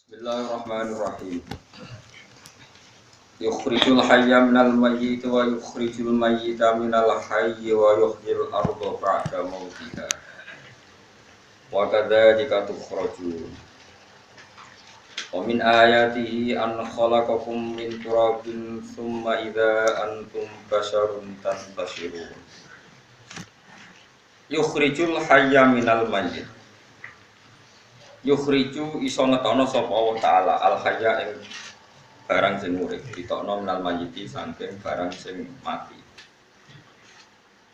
Bismillahirrahmanirrahim. Yukhrijul hayya minal mayyit wa yukhrijul mayyita minal hayyi wa yuhyil arda ba'da mautiha. Wa kadzalika tukhrajun. Wa min ayatihi an khalaqakum min turabin tsumma idza antum basharun tantashirun. Yukhrijul hayya minal mayyit. Yukhriju iso ngetokno sapa Allah taala al hayya ing barang sing urip ditokno minal mayyiti saking barang sing mati.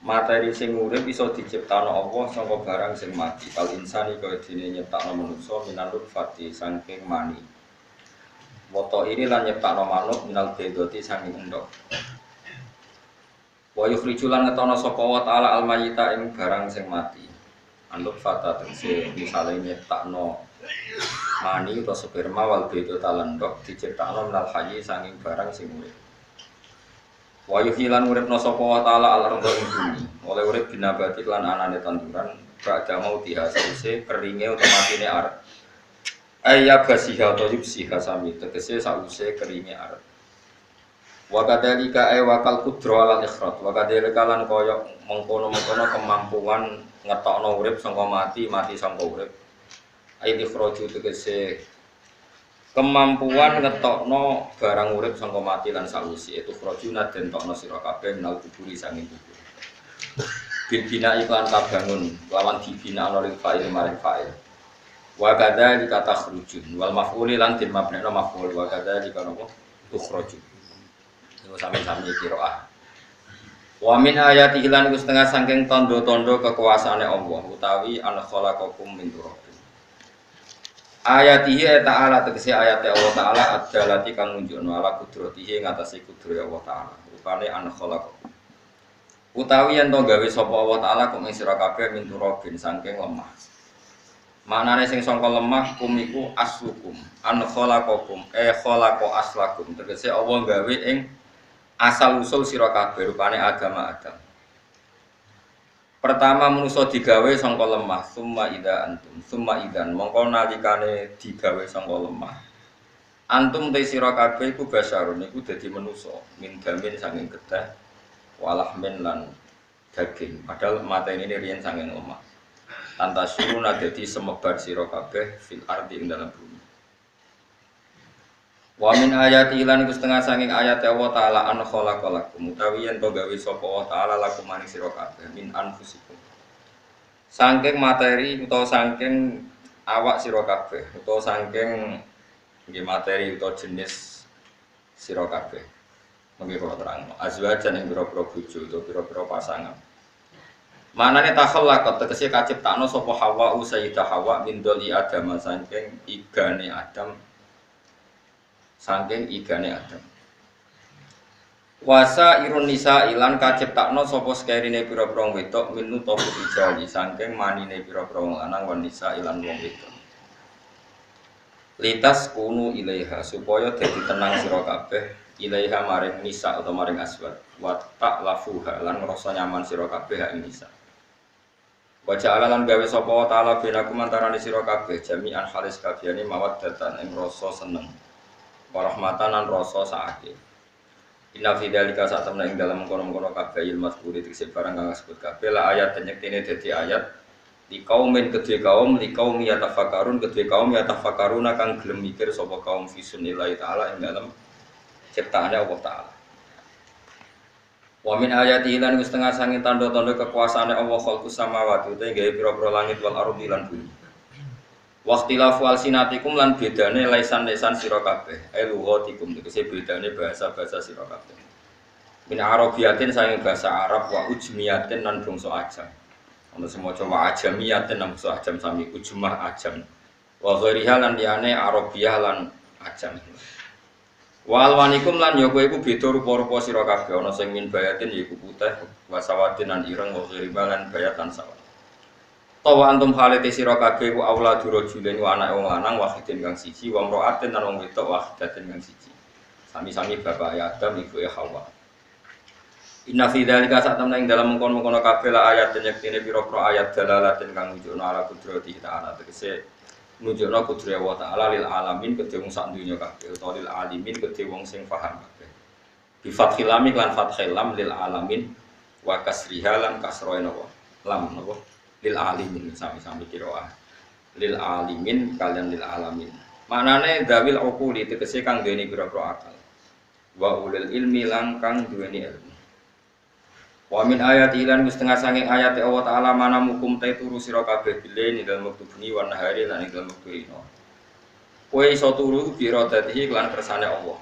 Materi sing urip iso diciptakno Allah saka barang sing mati. Kal insani kaya dene nyiptakno manungsa minal nutfati saking mani. Woto ini lan nyiptakno manuk minal bedoti saking endhog. Wa yukhriju lan ngetokno sapa Allah taala al mayyita ing barang sing mati. Anut fata tegese misale nyiptakno mani utawa sperma wal bedo talendok diciptakno minal hayyi saking barang sing urip. Wa yuhilan uripna sapa wa taala al-ardha ing bumi, oleh urip binabati lan anane tanduran ba'da mautiha sause keringe utawa matine arep. Ayya basiha utawa yubsiha sami tegese sause keringe arep. Wa kadzalika ay wakal qudra alal ikhraj wa kadzalika lan kaya mengkono-mengkono kemampuan ngetokno urip sangka mati, mati sangka urip. Ai ikhraju tegese kemampuan ngetokno barang urip sangka mati lan sawise itu ikhrajuna den tokno sira kabeh minal kuburi sanging kubur. Bina iklan kabangun lawan dibina ana lil fa'il maring fa'il. Wa kadzalika takhrujun wal maf'ul lan din mabni'na maf'ul wa kadzalika napa tukhrajun. Itu sami-sami qiraah. Wa min ayatihi lan iku setengah saking tanda-tanda kekuasaane Allah utawi an khalaqakum min turabin. Ayatihi ta'ala tegese ayate Allah taala adalati kang nunjukno ala kudratihi ngatasi kudrat Allah taala. Rupane an khalaqakum. Utawi yen to gawe sapa Allah taala kum ing sira kabeh min turabin saking lemah. Maknane sing sangka lemah kum iku aslukum. An khalaqakum khalaqa aslakum. Tegese Allah gawe ing asal usul sira kabeh rupane agama Adam. Pertama manusa digawe sangka lemah, summa idan mongko nalikane digawe sangka lemah. Antum te sira kabeh iku basyarun iku dadi manusa, min damin saking getih, walahmin lan daging. Padahal matene ini riyen saking lemah. Tantasyuruna dadi semebar sira kabeh fil ardi ing dalam bumi. Wa min ayati lan iku setengah saking ayat Allah taala an khalaqalakum utawi yen to gawe sapa Allah taala lakum maring sira kabeh min anfusikum. Saking materi utawa saking awak sira kabeh utawa saking nggih materi utawa jenis sira kabeh. Mengki kula terangno azwajan ing pira-pira bojo utawa pira-pira pasangan. Manane takhallaqat tegese kaciptakno sapa Hawa sayyidah Hawa min doli Adam saking igane Adam. Saking igane Adam. Wasa irun nisa ilan kaciptakno sapa sekerine pira-pira wedok minu tofu ijali saking manine pira-pira lanang wan nisa ilan wong wedok. Litas kunu ilaiha supaya dadi tenang sira kabeh ilaiha maring nisa utawa maring aswad wa ta'lafuha lan ngrasa nyaman sira kabeh ing nisa. Wa ja'ala lan gawe sapa taala binakum antarané sira kabeh jami'an halis kabehane mawaddatan ing rasa seneng. Warahmatan lan rasa saake. Inna fi dzalika satamna ing dalem kono-kono kabeh ilmu mazkuri tegese barang kang disebut kabeh la ayat nyektine dadi ayat di kaumin kedue kaum li kaum yatafakkarun kedue kaum yatafakkaruna kang gelem mikir sapa kaum fi sunnillahi taala ing dalem ciptaane Allah taala. Wa min ayati lan setengah sanging tanda-tanda kekuasaane Allah khalqus samawati utawa gawe pira-pira langit wal ardi lan bumi. Waqtilafu alsinatikum lan bedane lisan-lisan sira kabeh. Lughatikum tegese bedane bahasa-bahasa sira kabeh. Min arabiyatin saking bahasa Arab wa ujmiyatin lan bangsa ajam. Ana semoco wa ajamiyatin lan bangsa ajam sami ujmah ajam. Wa ghairiha lan liyane arabiyah lan ajam. Wa alwanikum lan ya kowe iku beda rupa-rupa sira kabeh. Ana sing min bayatin yaiku putih, wa sawatin lan ireng wa ghairiha lan bayat lan sawat. Tawa antum halete sira kabeh ku auladu rajulain wa anake wong lanang wahidin kang siji wa mra'atin lan wong wedok wahidatin kang siji. Sami-sami bapak Adam ibu Hawa. Inna fi dzalika satamna ing dalam mengkono-mengkono kabeh la ayat yektine pira-pira ayat dalalatin kang nunjukno ala kudrati ta'ala tegese nunjukna kudrat wa ta'ala lil alamin kedhe wong sak donya kabeh utawa lil alimin kedhe wong sing paham kabeh bi fathil lam lan fathil lam lil alamin wa kasriha lan kasroe napa lam napa lil alimin sami-sami qiraah lil alimin kalian lil alamin maknane dawil uquli tegese kang duweni pira-pira akal wa ulil ilmi lan kang duweni ilmu wa min ayati lan setengah saking ayat Allah taala mana mukum ta turu sira kabeh bile dalam wektu bengi wa nahari lan dalam wektu rino. Kowe iso turu biro dadi lan kersane Allah.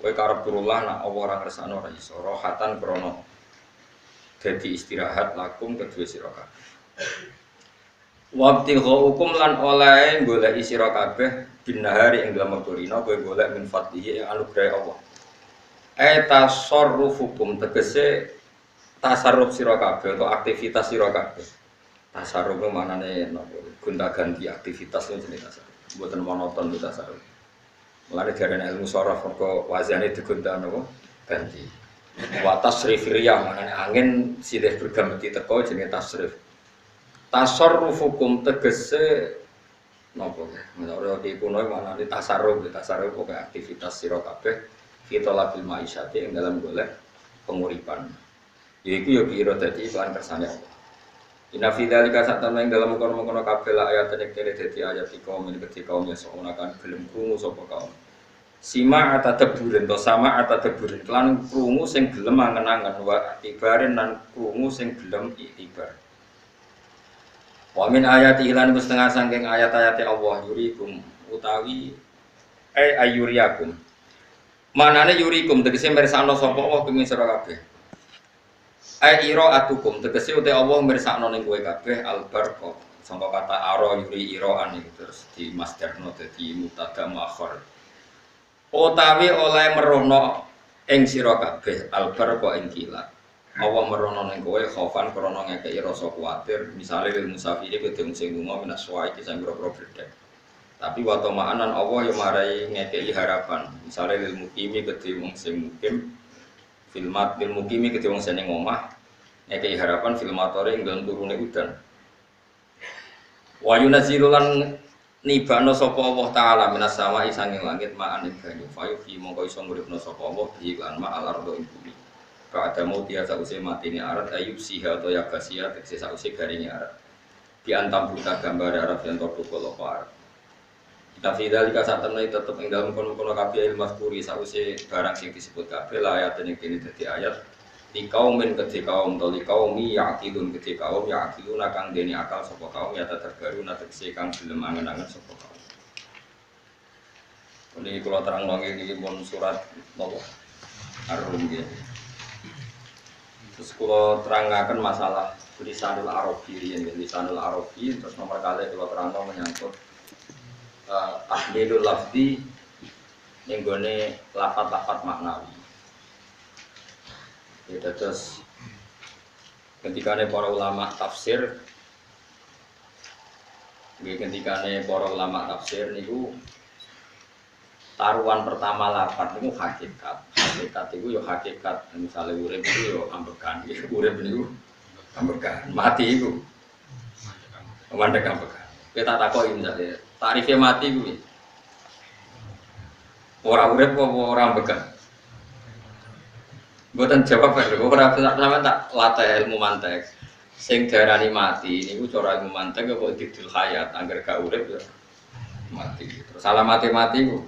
Kowe karep turu lah nek Allah ora kersane ora iso rohatan krono. Dadi istirahat lakum kedue sira kabeh. Wa hukum lan oleh golek sira kabeh bin nahari ing dalam wektu rino kowe golek min fadlihi anugerah Allah. Tasarrufukum tegese tasarruf sira kabeh atau aktivitas sira kabeh. Tasarruf maknane napa? Gonta-ganti aktivitas itu jenenge tasarruf. Mboten monoton itu tasarruf. Mulane diarani ilmu sharaf mergo wazane digonta napa? Ganti. Wa tasrif riyah maknane angin silih berganti teko jenenge tasrif. Tasarrufukum tegese napa? Menurut di kuno maknane tasarruf pokoke aktivitas sira kabeh kita labil ma'isyati yang dalam golek penguripan. Yaitu ya kira dadi iklan kersane Allah. Inna fi dzalika satana ing dalam kono-kono kabeh ayat nek kene dadi ayat kaum ing kedhi kaum ya sono kan gelem krungu sapa kaum. Sima atadaburin to sama atadaburin lan krungu sing gelem angen-angen wa ibaren lan krungu sing gelem iktibar. Wa min ayati lan setengah saking ayat-ayat Allah yurikum utawi ayuriyakum. Manane yurikum tegese mirsakno sapa Allah ing sira kabeh. Ira atukum tegese uti Allah mirsakno ning kowe kabeh albarqa sangka kata aro yuri iraan iki terus di masdarno dadi mubtada muakhar. Utawi oleh merono ing sira kabeh albarqa ing kilat. Allah merono ning kowe khaufan krana ngekeki rasa kuwatir misale lil musafiri kudu sing lunga minaswa iki sing boro-boro bledek. Tapi wa tama'anan Allah yo marai ngekeki harapan misale lil mukimi kedhe wong sing mukim filmat bil mukimi kedhe wong sing ning omah ngekeki harapan filmatore ing dalem turune udan. Wa yunazzilu lan nibano sapa Allah taala minas sama'i sanging langit ma'an ing banyu fayu fi mongko iso nguripno sapa Allah bi lan ma'al ardo ing bumi. Ba'da mautia sause matine arat ayub siha to yagasia tekse sause garinge arat. Di antam buta gambar arab yen to kula arat. Tapi dari kasatene tetep ing dalem kono-kono kabeh ilmu mazkuri sause barang sing disebut kabeh la ayat ning kene dadi ayat di kaumin kedhe kaum to li kaumi yaqilun kedhe kaum yaqiluna kang dene akal sapa kaum ya terbaru tegese kang gelem angen-angen sapa kaum. Ini kula terangno iki pun surat napa Ar-Rum nggih. Terus kula terangaken masalah lisanul arabi riyen lisanul arabi terus nomor kali kula terangno menyangkut tahlilul lafzi ning gone lafaz-lafaz maknawi. Ya terus ketikane para ulama tafsir ketikane para ulama tafsir niku taruhan pertama lafaz niku hakikat. Hakikat iku ya hakikat misale urip iku ya ambekan. Urip niku ambekan, mati iku mandek ambekan. Kita takoki misale tarifnya mati kuwi. Ora urip apa ora ambekan. Mboten jawab lho, ora sampeyan tak latih ilmu mantek. Sing diarani mati niku cara ilmu mantek kok didul hayat, angger gak urip ya mati. Terus salah mati-mati ku.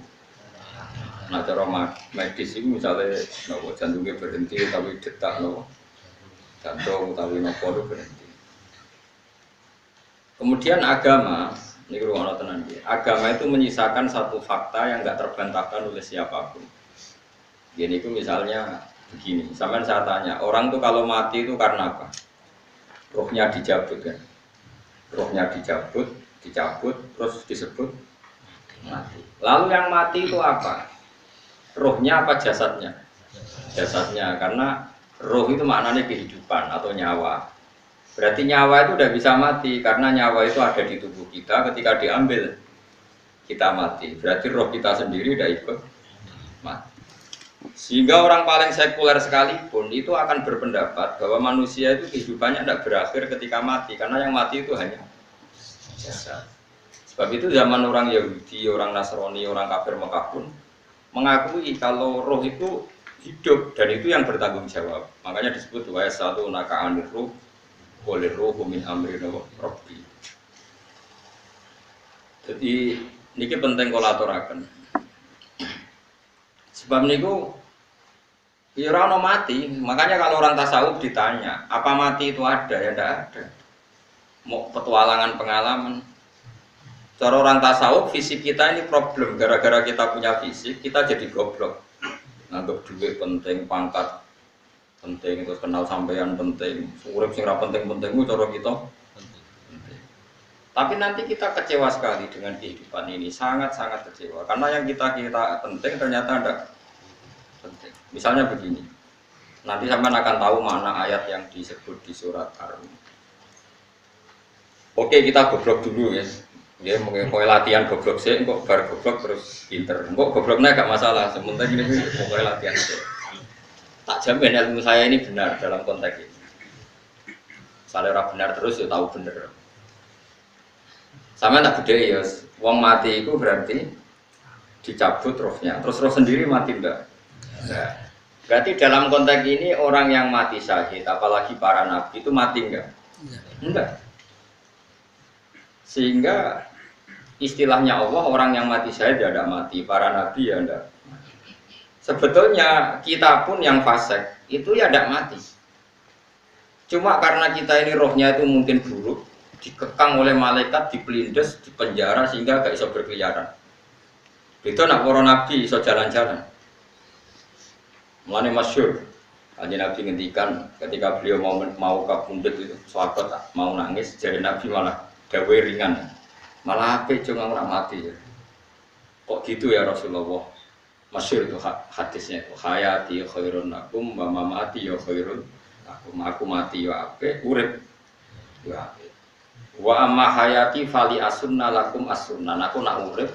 Nah cara medis iku misale nopo jantungnya berhenti tapi detak nopo. Jantung utawi nopo berhenti. Kemudian agama ini ruang tenan dia. Agama itu menyisakan satu fakta yang enggak terbantahkan oleh siapapun. Jadi itu misalnya begini, sampai saya tanya, orang tuh kalau mati itu karena apa? Rohnya dicabut kan? Rohnya dicabut, terus disebut mati. Lalu yang mati itu apa? Rohnya apa jasadnya? Jasadnya, karena roh itu maknanya kehidupan atau nyawa. Berarti nyawa itu udah bisa mati karena nyawa itu ada di tubuh kita ketika diambil kita mati. Berarti roh kita sendiri udah ikut mati. Sehingga orang paling sekuler sekalipun itu akan berpendapat bahwa manusia itu kehidupannya tidak berakhir ketika mati karena yang mati itu hanya jasad. Sebab itu zaman orang Yahudi, orang Nasrani, orang kafir Mekah pun mengakui kalau roh itu hidup dan itu yang bertanggung jawab. Makanya disebut wa satu naka anir ruh boleh roh min amri rabbi. Jadi niki penting kalau aturaken. Sebab niku ya ora ono mati. Makanya kalau orang tasawuf ditanya, apa mati itu ada? Ya tidak ada. Mau petualangan pengalaman. Cara orang tasawuf fisik kita ini problem. Gara-gara kita punya fisik, kita jadi goblok. Nganggep duit penting, pangkat penting, terus kenal sampean penting. Urip sing ra penting-pentingmu cara kita penting. Tapi nanti kita kecewa sekali dengan kehidupan ini, sangat-sangat kecewa. Karena yang kita penting ternyata tidak penting. Misalnya begini, nanti sampean akan tahu mana ayat yang disebut di surat Ar-Rum. Oke, kita goblok dulu ya. Ya mungkin latihan goblok sih, kok bar goblok terus pinter. Kok gobloknya gak masalah, sementara ini pokoknya latihan sih. Tak jamin ilmu saya ini benar dalam konteks ini. Saya orang benar terus ya tahu benar. Sama tak beda ya, wong mati itu berarti dicabut rohnya, terus roh sendiri mati enggak? Enggak. Berarti dalam konteks ini orang yang mati syahid, apalagi para nabi itu mati enggak? Enggak. Sehingga istilahnya Allah orang yang mati syahid ya tidak mati, para nabi ya tidak. Sebetulnya kita pun yang fasik itu ya tidak mati. Cuma karena kita ini rohnya itu mungkin buruk, dikekang oleh malaikat, dipelindes, dipenjara sehingga gak bisa berkeliaran. Itu nak para nabi bisa jalan-jalan. Mulane masyhur, Kanjeng Nabi ngendikan ketika beliau mau kabundut itu, sahabat mau nangis, jadi Nabi malah dawe ringan. Malah apik cuma ora mati ya. Kok gitu ya Rasulullah? Masyhur itu hadisnya itu hayati khairun lakum wa mamati ya khairun lakum. Aku mati ya apik, urip ya apik. Wa amma hayati fali asunna lakum as-sunnah. Aku nak urip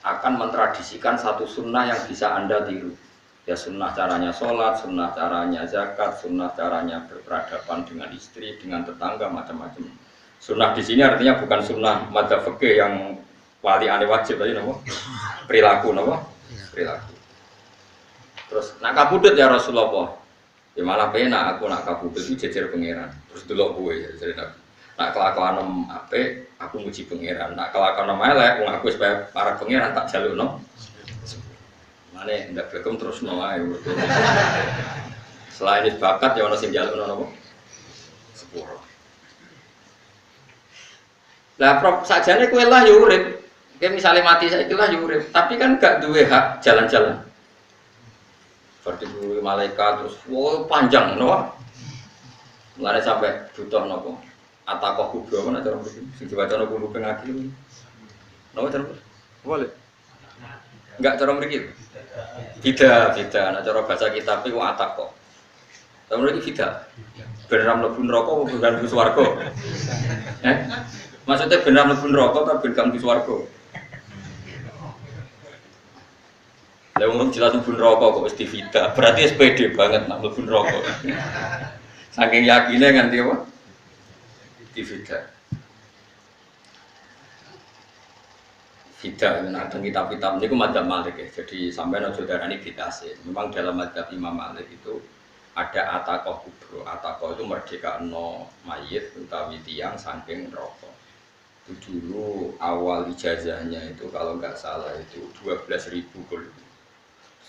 akan mentradisikan satu sunnah yang bisa Anda tiru. Ya sunnah caranya sholat, sunnah caranya zakat, sunnah caranya berperadaban dengan istri, dengan tetangga, macam-macam. Sunnah di sini artinya bukan sunnah madzhab fikih yang wali ane wajib tadi nopo perilaku nopo perilaku. Terus nak kabudut ya Rasulullah, ya malah penak aku nak kabudut itu jejer pangeran. Terus delok kowe ya jadi nak kelakuan apik aku muji pangeran, nak kelakuan elek wong aku supaya para pangeran tak jalukno. Mane ndak bekom terus no ae. Selain bakat ya ono sing jalukno nopo? Sepuro. Lah sajane kowe lah ya urip. Kowe misale mati saiki lah ya urip, tapi kan gak duwe hak jalan-jalan. Berarti duwe malaikat terus panjang no. Mulane sampai butuh nopo? Atakoh kubro mana cara mriki? Sing diwacana kulo pengaki. Nopo cara? Boleh. Enggak cara mriki. Beda. Nah cara bahasa kitab iku atakoh. Cara mriki beda. Beneran mlebu neraka apa bukan mlebu swarga? Maksudnya benar mlebu neraka ta ben gak mlebu swarga? Lah wong jelas mlebu neraka kok mesti vida. Berarti SPD banget nak mlebu neraka. Saking yakine nganti apa? Vida. Vida ana teng kitab-kitab niku madzhab Malik ya. Jadi sampeyan aja darani bid'ah. Memang dalam madzhab Imam Malik itu ada atakoh kubro. Atakoh itu merdekano mayit utawi tiyang saking neraka. Itu dulu awal ijazahnya itu kalau nggak salah itu 12.000 gol.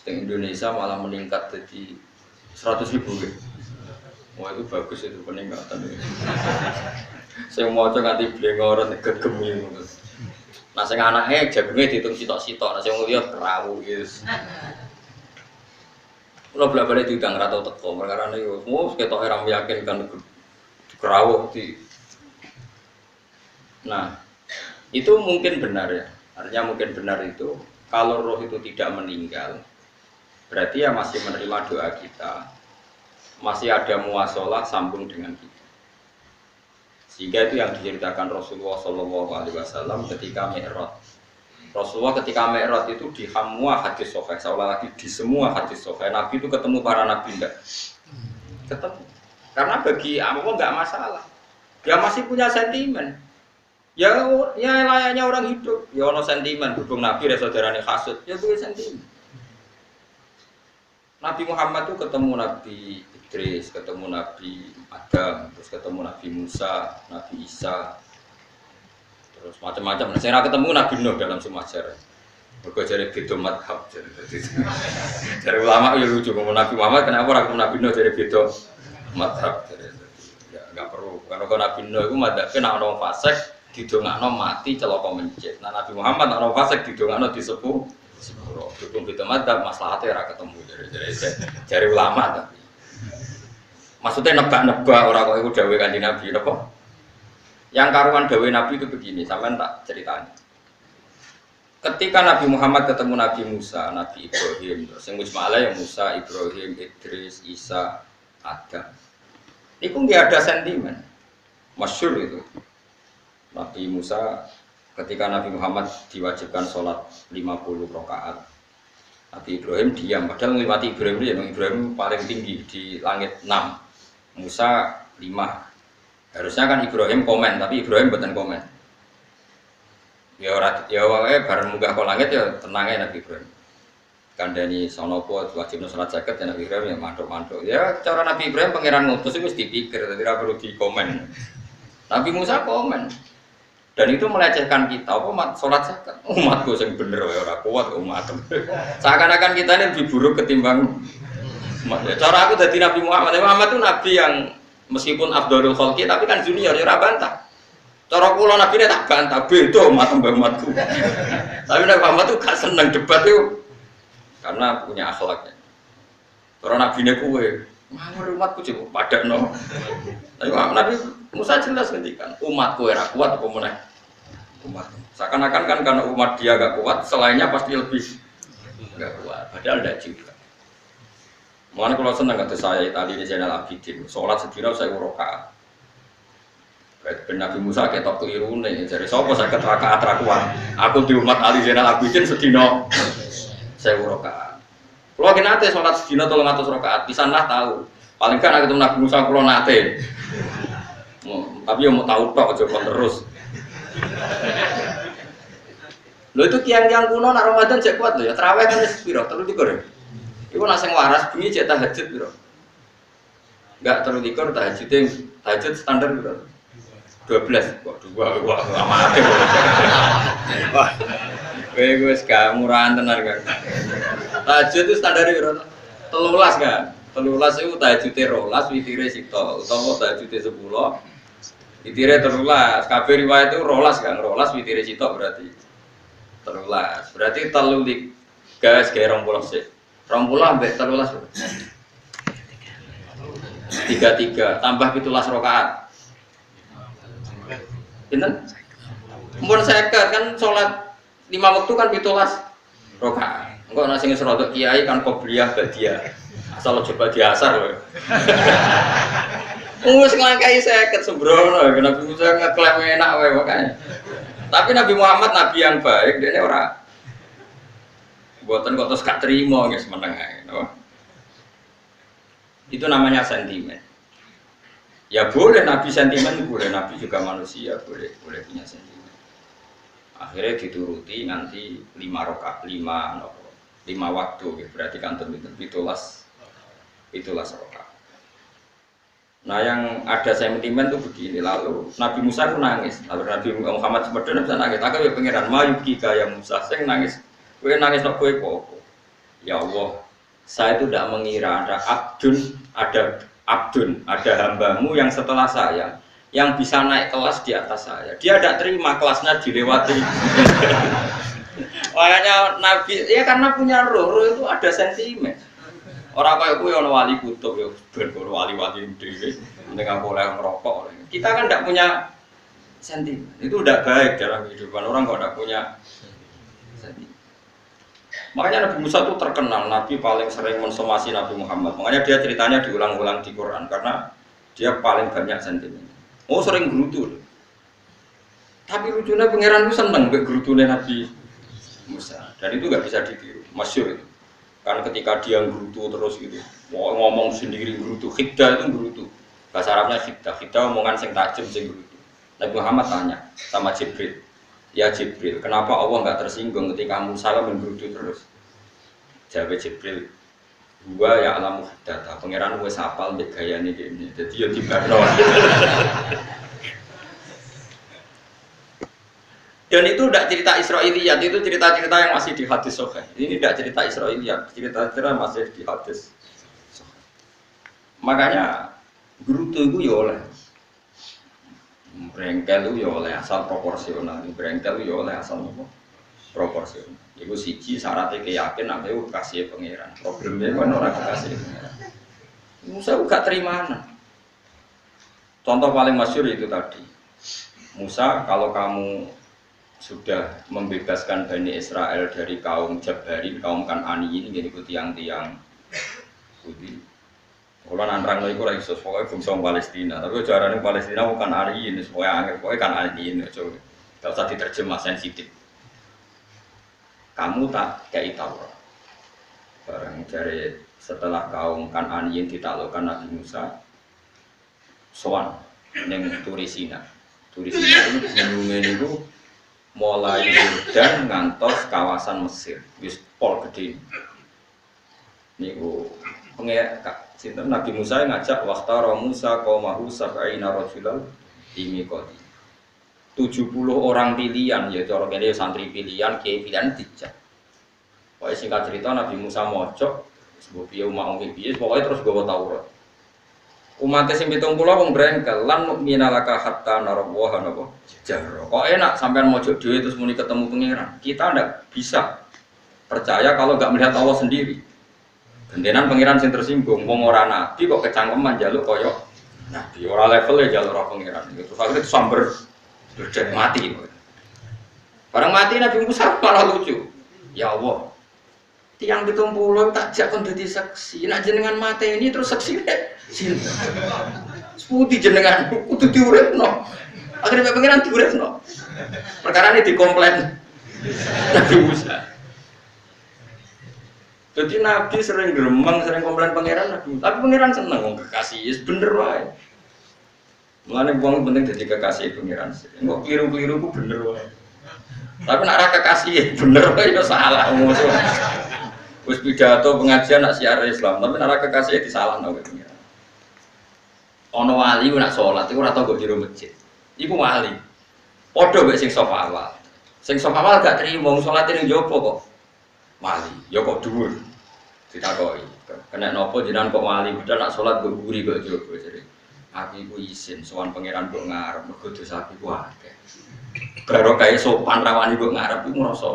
Di Indonesia malah meningkat jadi 100.000 gol. Wah itu bagus itu peningkatan. Saya mau coba nanti blengoran gegem itu. Nah sing anake jagungnya dihitung sitok-sitok, nah sing lihat kerawu gitu. Kalau balik diundang rata teko, perkara ini, semua ketok orang meyakinkan kerawu di. Nah, itu mungkin benar ya. Artinya mungkin benar itu kalau roh itu tidak meninggal, berarti ya masih menerima doa kita, masih ada muasalah sambung dengan kita. Sehingga itu yang diceritakan Rasulullah SAW ketika Mi'raj. Rasulullah ketika Mi'raj itu di semua hadis sahih, seolah lagi di semua hadis sahih Nabi itu ketemu para nabi enggak? Ketemu. Karena bagi Allah enggak masalah. Dia masih punya sentimen. Ya, ya layaknya orang hidup. Ya ono sentimen berhubung Nabi re saudarane hasud. Ya kuwi sentimen. Nabi Muhammad tuh ketemu Nabi Idris, ketemu Nabi Adam, terus ketemu Nabi Musa, Nabi Isa, terus macam-macam. Nah, saya ketemu Nabi Nuh dalam semua sejarah. Mergo jare beda madhab jare ulama ya lucu ngomong Nabi Muhammad kenapa ora ketemu Nabi Nuh jare beda madhab. Ya enggak perlu. Karena Nabi Nuh iku madhabe nek ana fasik didongakno mati celaka mencit. Nah Nabi Muhammad nek ana fasik didongakno disepuh sepuro. Dukung beda madhab maslahate ora ketemu jare ulama tapi. Maksudnya nebak-nebak ora kok iku dawuhe Kanjeng Nabi napa? Yang karuan dawuhe Nabi itu begini, sampean tak ceritanya. Ketika Nabi Muhammad ketemu Nabi Musa, Nabi Ibrahim, terus yang mujmalah yang Musa, Ibrahim, Idris, Isa, Adam. Itu nggak ada sentimen, masyhur itu. Nabi Musa ketika Nabi Muhammad diwajibkan sholat 50 rakaat, Nabi Ibrahim diam. Padahal melewati Ibrahim dia, Ibrahim paling tinggi di langit 6, Musa 5. Harusnya kan Ibrahim komen, tapi Ibrahim bukan komen. Ya wae bareng munggah ke langit ya tenangnya Nabi Ibrahim. Kandhani sonopo wajib salat zakat ya Nabi Ibrahim ya mantuk-mantuk. Ya cara Nabi Ibrahim pangeran ngutus itu mesti dipikir dadi ora perlu dikomen. Nabi Musa komen. Dan itu melecehkan kita apa salat zakat. Umatku sing bener wae ora kuat umat. Seakan-akan kita ini lebih buruk ketimbang umat. Ya cara aku dadi Nabi Muhammad. Muhammad itu nabi yang meskipun Abdul Khalqi tapi kan junior ya ora bantah. Cara kula nabi ini tak bantah, beda umat-umatku. Tapi Nabi Muhammad tuh gak seneng debat itu karena punya akhlaknya. Cara nabi ini kuwe, ngawur umatku cukup padat no. Tapi Nabi Musa jelas ngendikan, umatku era kuat apa meneh? Umat. Seakan-akan kan karena umat dia gak kuat, selainnya pasti lebih gak kuat. Padahal tidak juga. Mulane kalau seneng kata saya tadi di channel Abidin, sholat sedina saya rakaat. Nabi Musa ketok keliru nih, jadi sopo saya rakaat rakuan. Aku di umat Ali Zainal Abidin sedino saya rakaat. Kalau kita nate sholat sedino 300 rakaat, pisanlah tahu. Paling kan aku ketemu Nabi Musa kalau nate. Tapi yang mau tahu tok aja terus. Lo itu tiang-tiang kuno nak Ramadan cek kuat lo ya. Terawih kan sepiro, terus dikur. Iku nak sing waras bunyi cek tahajud piro. Enggak terus dikur tahajud standar piro. 12 kok 2 kok amate kok. Wah. Kowe wis gak murahan tenan kan. Tahajud itu standar piro? 13 kan. 13 itu tahajude 12, witire sito utawa tahajude 10. Witire 13. Kabeh riwayat itu 12 kan. 12 witire sito berarti 13. Berarti 3 guys kayak 20 sik. 20 ambek 13. 33 tambah 17 rakaat. Pinten? Mun seket kan sholat 5 waktu kan 17 rakaat. Engko ana sing serodok kiai kan qobliyah badiah. Asal coba diasar lho. Wis nglangkai 50 sembrono, Nabi Musa ngeklaim enak wae makanya. Tapi Nabi Muhammad nabi yang baik, dia ora mboten kok terus gak trimo nggih meneng ae, no? Itu namanya sentimen. Ya boleh Nabi sentimen, boleh Nabi juga manusia, boleh punya sentimen. Akhirnya dituruti nanti 5 rakaat, 5 waktu, berarti kan itulas rakaat. Nah yang ada sentimen itu begini, lalu Nabi Musa itu nangis, lalu Nabi Muhammad sebenarnya bisa nangis, aku ya pengiran, mayuki kaya Musa, saya nangis, gue nangis nak gue kok. Ya Allah, saya itu tidak mengira ada hambamu yang setelah saya yang bisa naik kelas di atas saya. Dia tidak terima kelasnya dilewati. Makanya Nabi, ya karena punya roh itu ada sentimen. Orang kayak gue yang wali kutub ya, bener wali-wali dewi, dengan boleh merokok. Kita kan tidak punya sentimen. Itu udah baik dalam kehidupan orang kalau tidak punya sentimen. Makanya Nabi Musa itu terkenal, Nabi paling sering mensomasi Nabi Muhammad. Makanya dia ceritanya diulang-ulang di Quran karena dia paling banyak sentimen. Oh sering gerutu. Tapi lucunya pangeran itu seneng gerutunya Nabi Musa. Dan itu nggak bisa ditiru, masyhur itu. Karena ketika dia gerutu terus gitu, ngomong sendiri gerutu, khiddah itu gerutu. Bahasa Arabnya khiddah omongan sing tajam sing gerutu. Nabi Muhammad tanya sama Jibril, ya Jibril, kenapa Allah nggak tersinggung ketika Musa menggerutu terus? Jawab Jibril, gua ya alamu data, pangeran gue sapal mbek gayane ini, jadi ya dibarno. Dan itu tidak cerita Israiliyat, itu cerita-cerita yang masih di hadis sahih. Ini tidak cerita Israiliyat, cerita-cerita masih di hadis sahih. Makanya gerutu itu ya oleh brengkel itu ya oleh asal proporsional, brengkel itu ya oleh asal apa? Proporsional. Iku siji syaratnya keyakin nek kowe kasih pangeran. Problemnya kan ora kasih pangeran. Musa gak terima. Contoh paling masyhur itu tadi. Musa, kalau kamu sudah membebaskan Bani Israel dari kaum Jabbarin, kaum Kan'ani ini jadi tiang-tiang putih. Kalau nantrang lagi kurang iso, pokoknya bangsa Palestina. Tapi caranya Palestina bukan Ari ini, pokoknya Kan'ani ini. Coba, tidak usah diterjemah sensitif. Kamu tak kayak Taurat. Barang dari setelah kaum Kan'aniyin ditaklukkan Nabi Musa, sowan neng Turisina. Turisina itu gunungnya itu mulai Yordan ngantos kawasan Mesir, wis pol gede. Niku sinten Nabi Musa ngajak waqtara Musa qaumahu sab'ina rajulan imiqati. 70 orang pilihan, ya cara kene santri pilihan, kiai pilihan dijak. Pokoke singkat cerita Nabi Musa mojok, sebab piye umat piye, pokoke terus gawa Taurat. Umat sing 70 wong brengkel lan minalaka hatta narawaha napa jahra. Kok enak sampean mojok dhewe terus muni ketemu pangeran. Kita ndak bisa percaya kalau enggak melihat Allah sendiri. Gendenan pangeran sing tersinggung, wong ora nabi kok kecangkeman njaluk kaya nabi, ora level ya njaluk ora pangeran. Terus akhirnya sambar berdek mati. Barang mati Nabi Musa malah lucu. Ya Allah, tiang 70 tak jak kon dadi saksi. Nek jenengan mati ini terus saksi nek sinten? Seputi jenengan kudu diuripno. Akhirnya pangeran diuripno. Perkara ini dikomplain Nabi Musa. Jadi Nabi sering gremeng, sering komplain pangeran Nabi. Tapi pangeran seneng wong kekasih, wis bener wae. Mulane wong penting dadi kekasih pangeran. Engko kliru-kliru ku bener wae. Tapi nek ora kekasih bener wae ya salah ngono. Wis pidato pengajian nak siar Islam, tapi nek ora kekasih disalahno kok pangeran. Ana wali ku nak salat iku ora tau kok jero masjid. Iku wali. Padha mek sing sofa awal. Sing sofa awal gak trimo salat ning jopo kok. Wali, ya kok dhuwur. Ditakoki. Kena napa jenengan kok wali padahal nak salat kok guri kok jopo jare. Aku iku isin sowan pangeran kok ngarep mergo dosaku ku akeh. Baru kae sopan rawani kok ngarep iku ngrasa.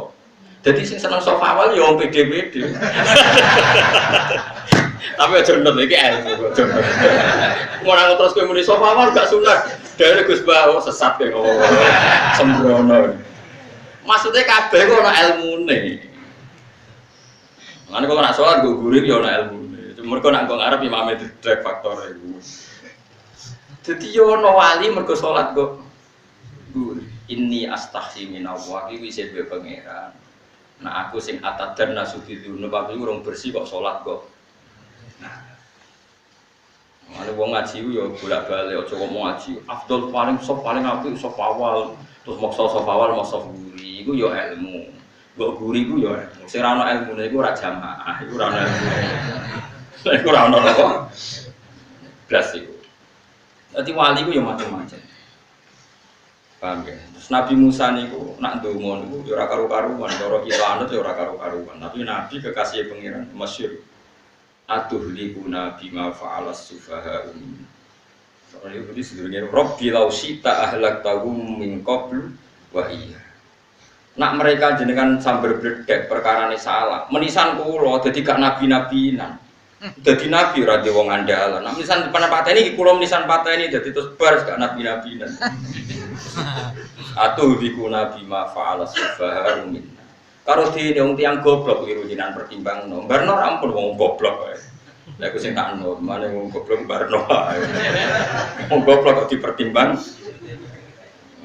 Dadi sing seneng sofa awal ya wong pede-pede. Tapi aja ndet iki ilmu kok. Ora terus kowe muni sofa awal gak sunat. Dhewe Gus Bawo sesat kok. Sembrono. Maksudnya kabeh kok ana ilmune. Lan kok nak salat go guring ya ana ilmune. Mergo nak kok ngarep imame drek faktor iku. Jadi yo ono wali mergo salat kok. Inni astahsi minallah iki wis be pangeran. Nah aku sing atadan nasubidun tapi urung bersih kok salat kok. Nah. Mane wong ngaji yo bolak-balik aja kok mau ngaji. Afdol paling sop paling apik sop awal. Terus maksa sop awal maksa guri iku yo ilmu. Mbok guri iku yo ilmu. Sing ora ono ilmune iku ora jamaah, iku ora ono ilmu. Iku ora ono apa? Blas iku. Dadi wali ku ya macam-macam. Paham ya? Terus Nabi Musa niku nak ndonga niku ya ora karo-karuan, cara kita anut ya ora karo-karuan. Tapi Nabi kekasih pangeran masyhur. Atuhlikuna bima fa'alas sufaha min. Soale iki sedurunge Rabbi law sita ahlaktahum min qablu wa iya. Nak mereka jenengan sambar bledek perkarane salah. Menisan kula dadi gak nabi-nabinan. Dadi nabi ora de wong andalan. Nek misan depan pateni iki kula menisan pateni dadi terus bar gak nabi-nabinan. Atuh biku nabi ma fa'ala sufaha minna. Karo dene wong tiyang goblok liru jinan pertimbangno. Barno ampun wong goblok wae. Lha iku sing tak anut, mane wong goblok barno wae. Wong goblok kok dipertimbang.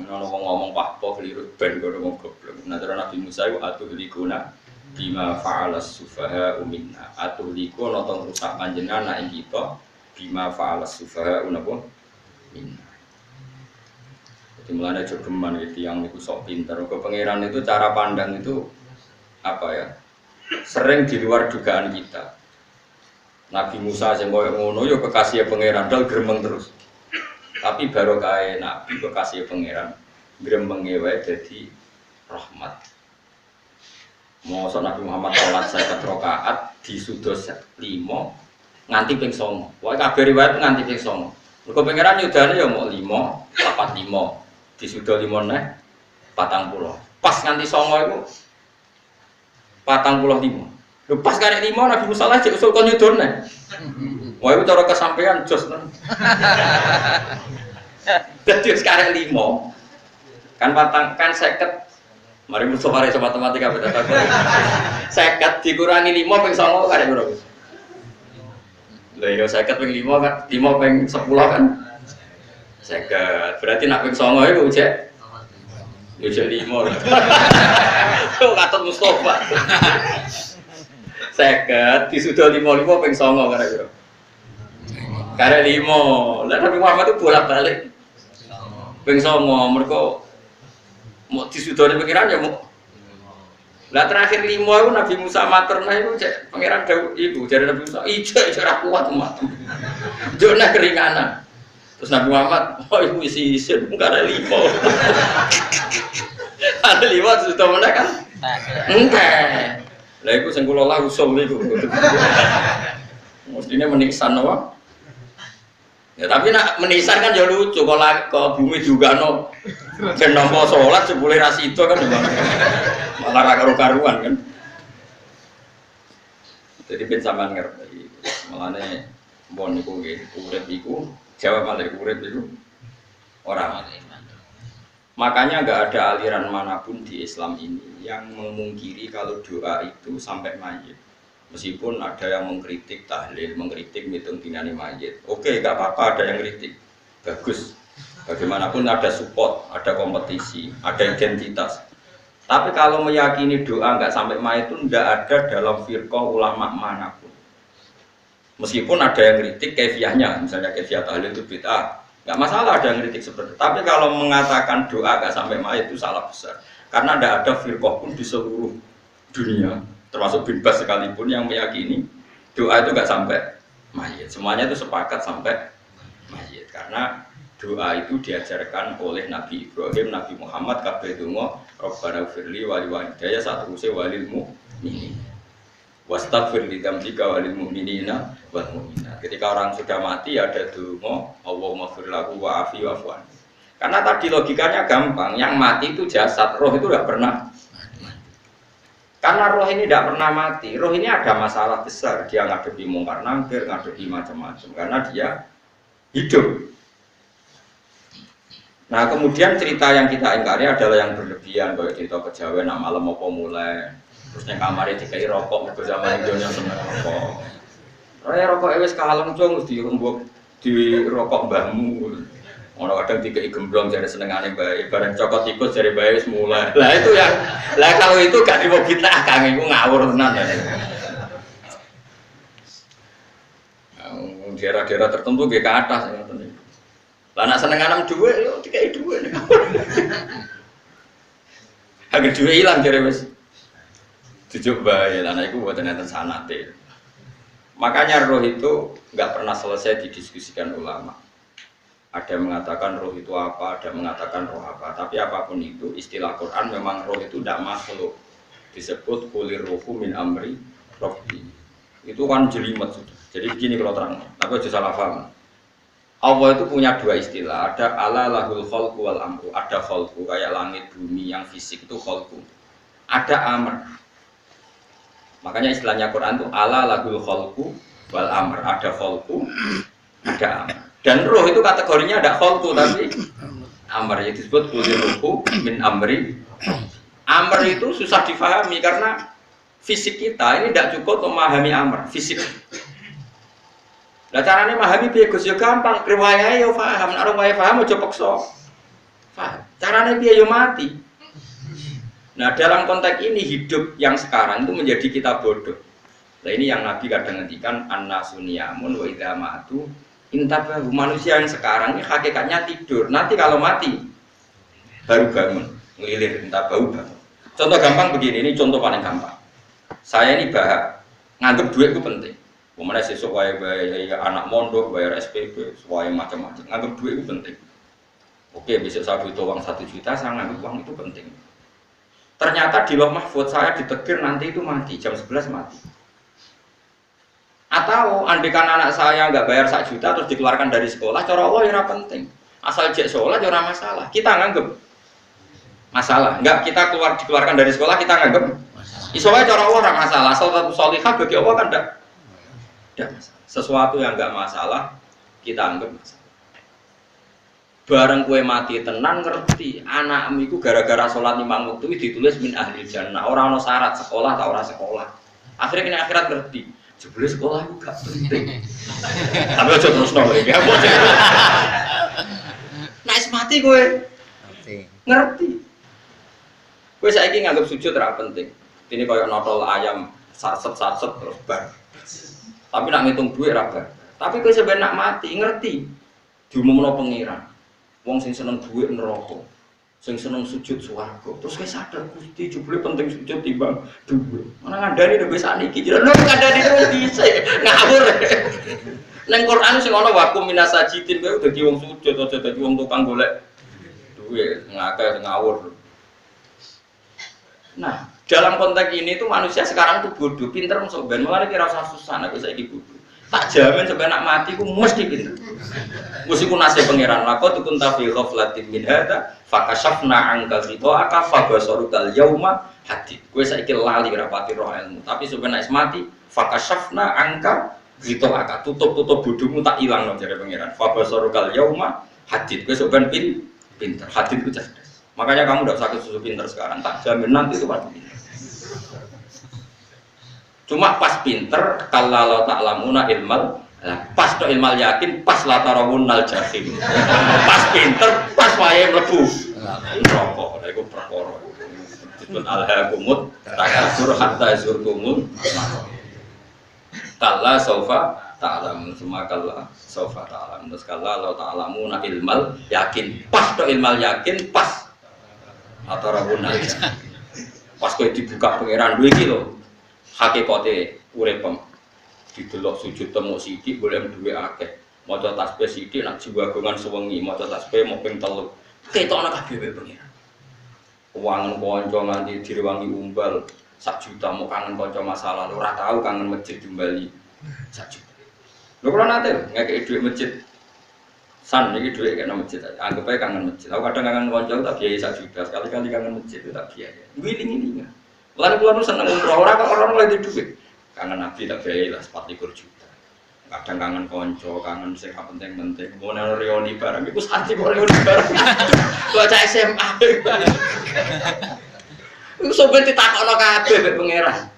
Ono wong ngomong pahpo liru ben karo wong goblok. Nah cara Nabi Musa iku atuh likuna bima fa'alas sufaha minna. Atuh liku nonton rusak panjenengan nek kita bima fa'alas sufaha napa minna. Dimulai jogeman gitu yang itu sok pinter. Ke pangeran itu cara pandang itu apa ya? Sering di luar dugaan kita. Nabi Musa sing koyo ngono yo kekasih pangeran dal gremeng terus. Tapi baru kae Nabi kekasih pangeran gremenge wae dadi rahmat. Mosok Nabi Muhammad salat 50 rakaat disudos 5 nganti ping 9. Pokoke kabeh riwayat nganti ping 9. Mergo pangeran yudane ya mau 5, 45. Disudo 5 neh 40. Pas nganti 9 iku 45. Lho pas karek 5 Nabi Musa lagi usul kon yudone. Wah iku cara kesampean jos tenan. Dadi karek 5. Kan 50. Mari musuh mari sama matematika beda tak. 50 dikurangi 5 ping 9 karek berapa? Lah ya 50 ping 5 kan 5 ping 10 kan. 50. Berarti nak ping 9 iku jek. Ya jek 5. Kok katut Mustofa. 50 disudah 55 ping 9 karek berapa? Karek 5. Lah Nabi Muhammad itu bolak-balik. Ping 9 mergo mau disudone pengiran ya mau. Lah terakhir 5 itu Nabi Musa materna itu cek pengiran dawuh ibu jare Nabi Musa ijo ora kuat umat. Jone keringanan. Terus Nabi Muhammad, oh ibu isi isin karena 5. Ada 5 sudah mana kan? Enggak. Lah iku sing kula lah usul niku. Mestine menisan apa? Ya tapi nak menisan kan ya lucu kalau bumi juga no ben nampa salat jebule ra sida kan malah ra karo-karuan kan. Jadi ben sampean ngerti. Mulane mbon niku nggih urip iku jawab malih urip iku ora malih. Makanya enggak ada aliran manapun di Islam ini yang memungkiri kalau doa itu sampai mayit. Meskipun ada yang mengkritik tahlil, mengkritik hitung dinani mayit. Oke, enggak apa-apa ada yang kritik. Bagus. Bagaimanapun ada support, ada kompetisi, ada identitas. Tapi kalau meyakini doa enggak sampai mayit itu enggak ada dalam firqah ulama manapun. Meskipun ada yang kritik kefiahnya, misalnya kefiah tahlil itu bid'ah. Enggak masalah ada yang kritik seperti itu. Tapi kalau mengatakan doa enggak sampai mayit itu salah besar. Karena enggak ada firqah pun di seluruh dunia, termasuk bin Baz sekalipun yang meyakini doa itu enggak sampai mayit. Semuanya itu sepakat sampai mayit. Karena doa itu diajarkan oleh Nabi Ibrahim, Nabi Muhammad, kabeh donga Rabbana firli wali walidayya satruse walil mu'minin. Wastaghfir li dzambika walil mu'minina wal mu'minat. Ketika orang sudah mati ada donga Allahumma fir lahu wa afi wa'fu anhu. Karena tadi logikanya gampang, yang mati itu jasad, roh itu enggak pernah. Karena roh ini tidak pernah mati, roh ini ada masalah besar, dia ngadepi mungkar nangkir, ngadepi macam-macam, karena dia hidup. Nah kemudian cerita yang kita ingkari adalah yang berlebihan, kayak cerita kejawen, nak malam apa mulai, terus yang kamarnya dikai rokok, berjaman hidupnya seneng rokok. Rokok ewes kalem cung, di rokok mbahmu. Orang kadang tiga gemblong jadi senengane bae, bareng cokot tikus jadi bae semula. Lah itu yang, lah kalau itu gak dibawa kita, kang itu ngawur tenan. Daerah-daerah tertentu ke atas. Lah nak senenganem dhuwit yo dikai dhuwit. Agar dhuwit ilang jare wis dijuk bae, lan iku mboten enten sanate. Makanya roh itu enggak pernah selesai didiskusikan ulama. Ada yang mengatakan roh itu apa, ada yang mengatakan roh apa. Tapi apapun itu, istilah Quran memang roh itu tidak makhluk. Disebut kulir rohu min amri robbi. Itu kan jelimet sudah. Jadi begini kalau terang, tapi aja salah paham. Allah itu punya dua istilah. Ada ala lahul khalqu wal amru. Ada khalqu kayak langit bumi yang fisik itu khalqu. Ada amr. Makanya istilahnya Quran itu ala lahul khalqu wal amr. Ada khalqu, ada amr. Dan roh itu kategorinya ada khalqu tapi amr, yang disebut kuliruhu min amri. Amr itu susah difahami karena fisik kita ini tidak cukup memahami amr, fisik. Nah caranya memahami piye Gus yo gampang, riwayah yo paham, nek ora paham aja paksa. Paham. Caranya piye yo mati. Nah dalam konteks ini hidup yang sekarang itu menjadi kita bodoh. Nah ini yang Nabi kadang ngendikan an-nasuniyamun wa idza matu intabahu. Manusia yang sekarang ini hakikatnya tidur. Nanti kalau mati baru bangun, ngelilir entah bau bangun. Contoh gampang begini, ini contoh paling gampang. Saya ini nganggep duit itu penting. Kemudian sesuk wae anak mondok, bayar SPP, wae macam-macam. Nganggep duit itu penting. Oke, besok saya butuh uang 1 juta, saya nganggep uang itu penting. Ternyata di Lauh Mahfudz saya ditegir nanti itu mati, jam 11 mati. Atau andikan anak saya nggak bayar 1 juta terus dikeluarkan dari sekolah, cara Allah ya penting. Asal jek sholat ya masalah. Kita nganggep masalah. Enggak kita dikeluarkan dari sekolah kita nganggep isowe cara Allah ora masalah. Asal satu sholihah bagi Allah kan enggak masalah. Sesuatu yang enggak masalah kita anggap masalah. Bareng kue mati tenan ngerti anakmu iku gara-gara sholat 5 waktu ditulis min ahli jannah. Ora ono syarat sekolah atau ora sekolah. Akhirnya kena akhirat ngerti. Jebule sekolah itu gak penting. Tapi aja terus nol ya. Nek mati kowe ngerti. Kowe saiki nganggep sujud ora penting. Ini koyo notol ayam sarset terus bar. Tapi nak ngitung duit ora bar. Tapi kowe sampe nak mati ngerti. Diumumno pengiran. Wong sing seneng duit neraka. Sing seneng sujud swarga. Terus kowe sadar Gusti jebule penting sujud timbang duit. Mana ngandani nek wis saniki jero nek ngandani terus dhisik. Ngawur. Nang Quran sing ana wakum minasajidin kowe dadi wong sujud aja dadi wong tukang golek duit, ngakeh ngawur. Nah, dalam konteks ini tuh manusia sekarang tuh bodoh, pinter masuk ben malah kira usah susah nek saiki bodoh. Tak jamin sampai nak mati ku mesti pinter. Mesti ku nasib pangeran lako tukun tafi ghaflatin min hada fakashafna anka ghita'aka fabasarukal yauma hadid. Kowe saiki lali rapati roh ilmu, tapi sampai nak mati fakashafna anka ghita'aka tutup bodohmu tak ilang nang jare pangeran. Fabasarukal yauma hadid. Kowe sampean pinter. Hadid ku cerdas. Makanya kamu tidak usah kesusu pinter sekarang, tak jamin nanti itu pasti pinter. Cuma pas pinter, kalau tak lamuna ilmal, pas to ilmal yakin, pas latarawunnal jahim. Pas pinter, pas wae mlebu rokok, itu perkara. Disebut alhaakumut takasur hatta zurtumul. Kalla saufa ta'lamun, semua kalla saufa ta'lamun. Terus kalla la ta'lamuna ilmal yakin, pas to ilmal yakin, pas latarawunnal jahim. Pas kowe dibuka pangeran duwe iki lho. Hakikate uripem didelok sujud temu sithik boleh duwe akeh maca tasbih sithik nak jiwagongan sewengi maca tasbih mung ping 3 ketokno kabeh wae pengiran wangen kanca nganti direwangi umbal 1 juta mau kangen kanca masa lalu ora tau kangen masjid Bali 1 juta lho kula nate ngekeki dhuwit masjid san iki dhuwit kena masjid anggap ae kangen masjid aku kadang kangen kanca tak biayai 1 juta sekali-kali kangen masjid tak biayai ngiling-ngiling lalu keluar seneng umroh orang lagi duit kangen Nabi tak biayai lah 24 juta kadang kangen konco kangen sing penting-penting mau nang reuni barang iku santri kok reuni barang bocah SMA iku soben ditakokno kabeh mek pangeran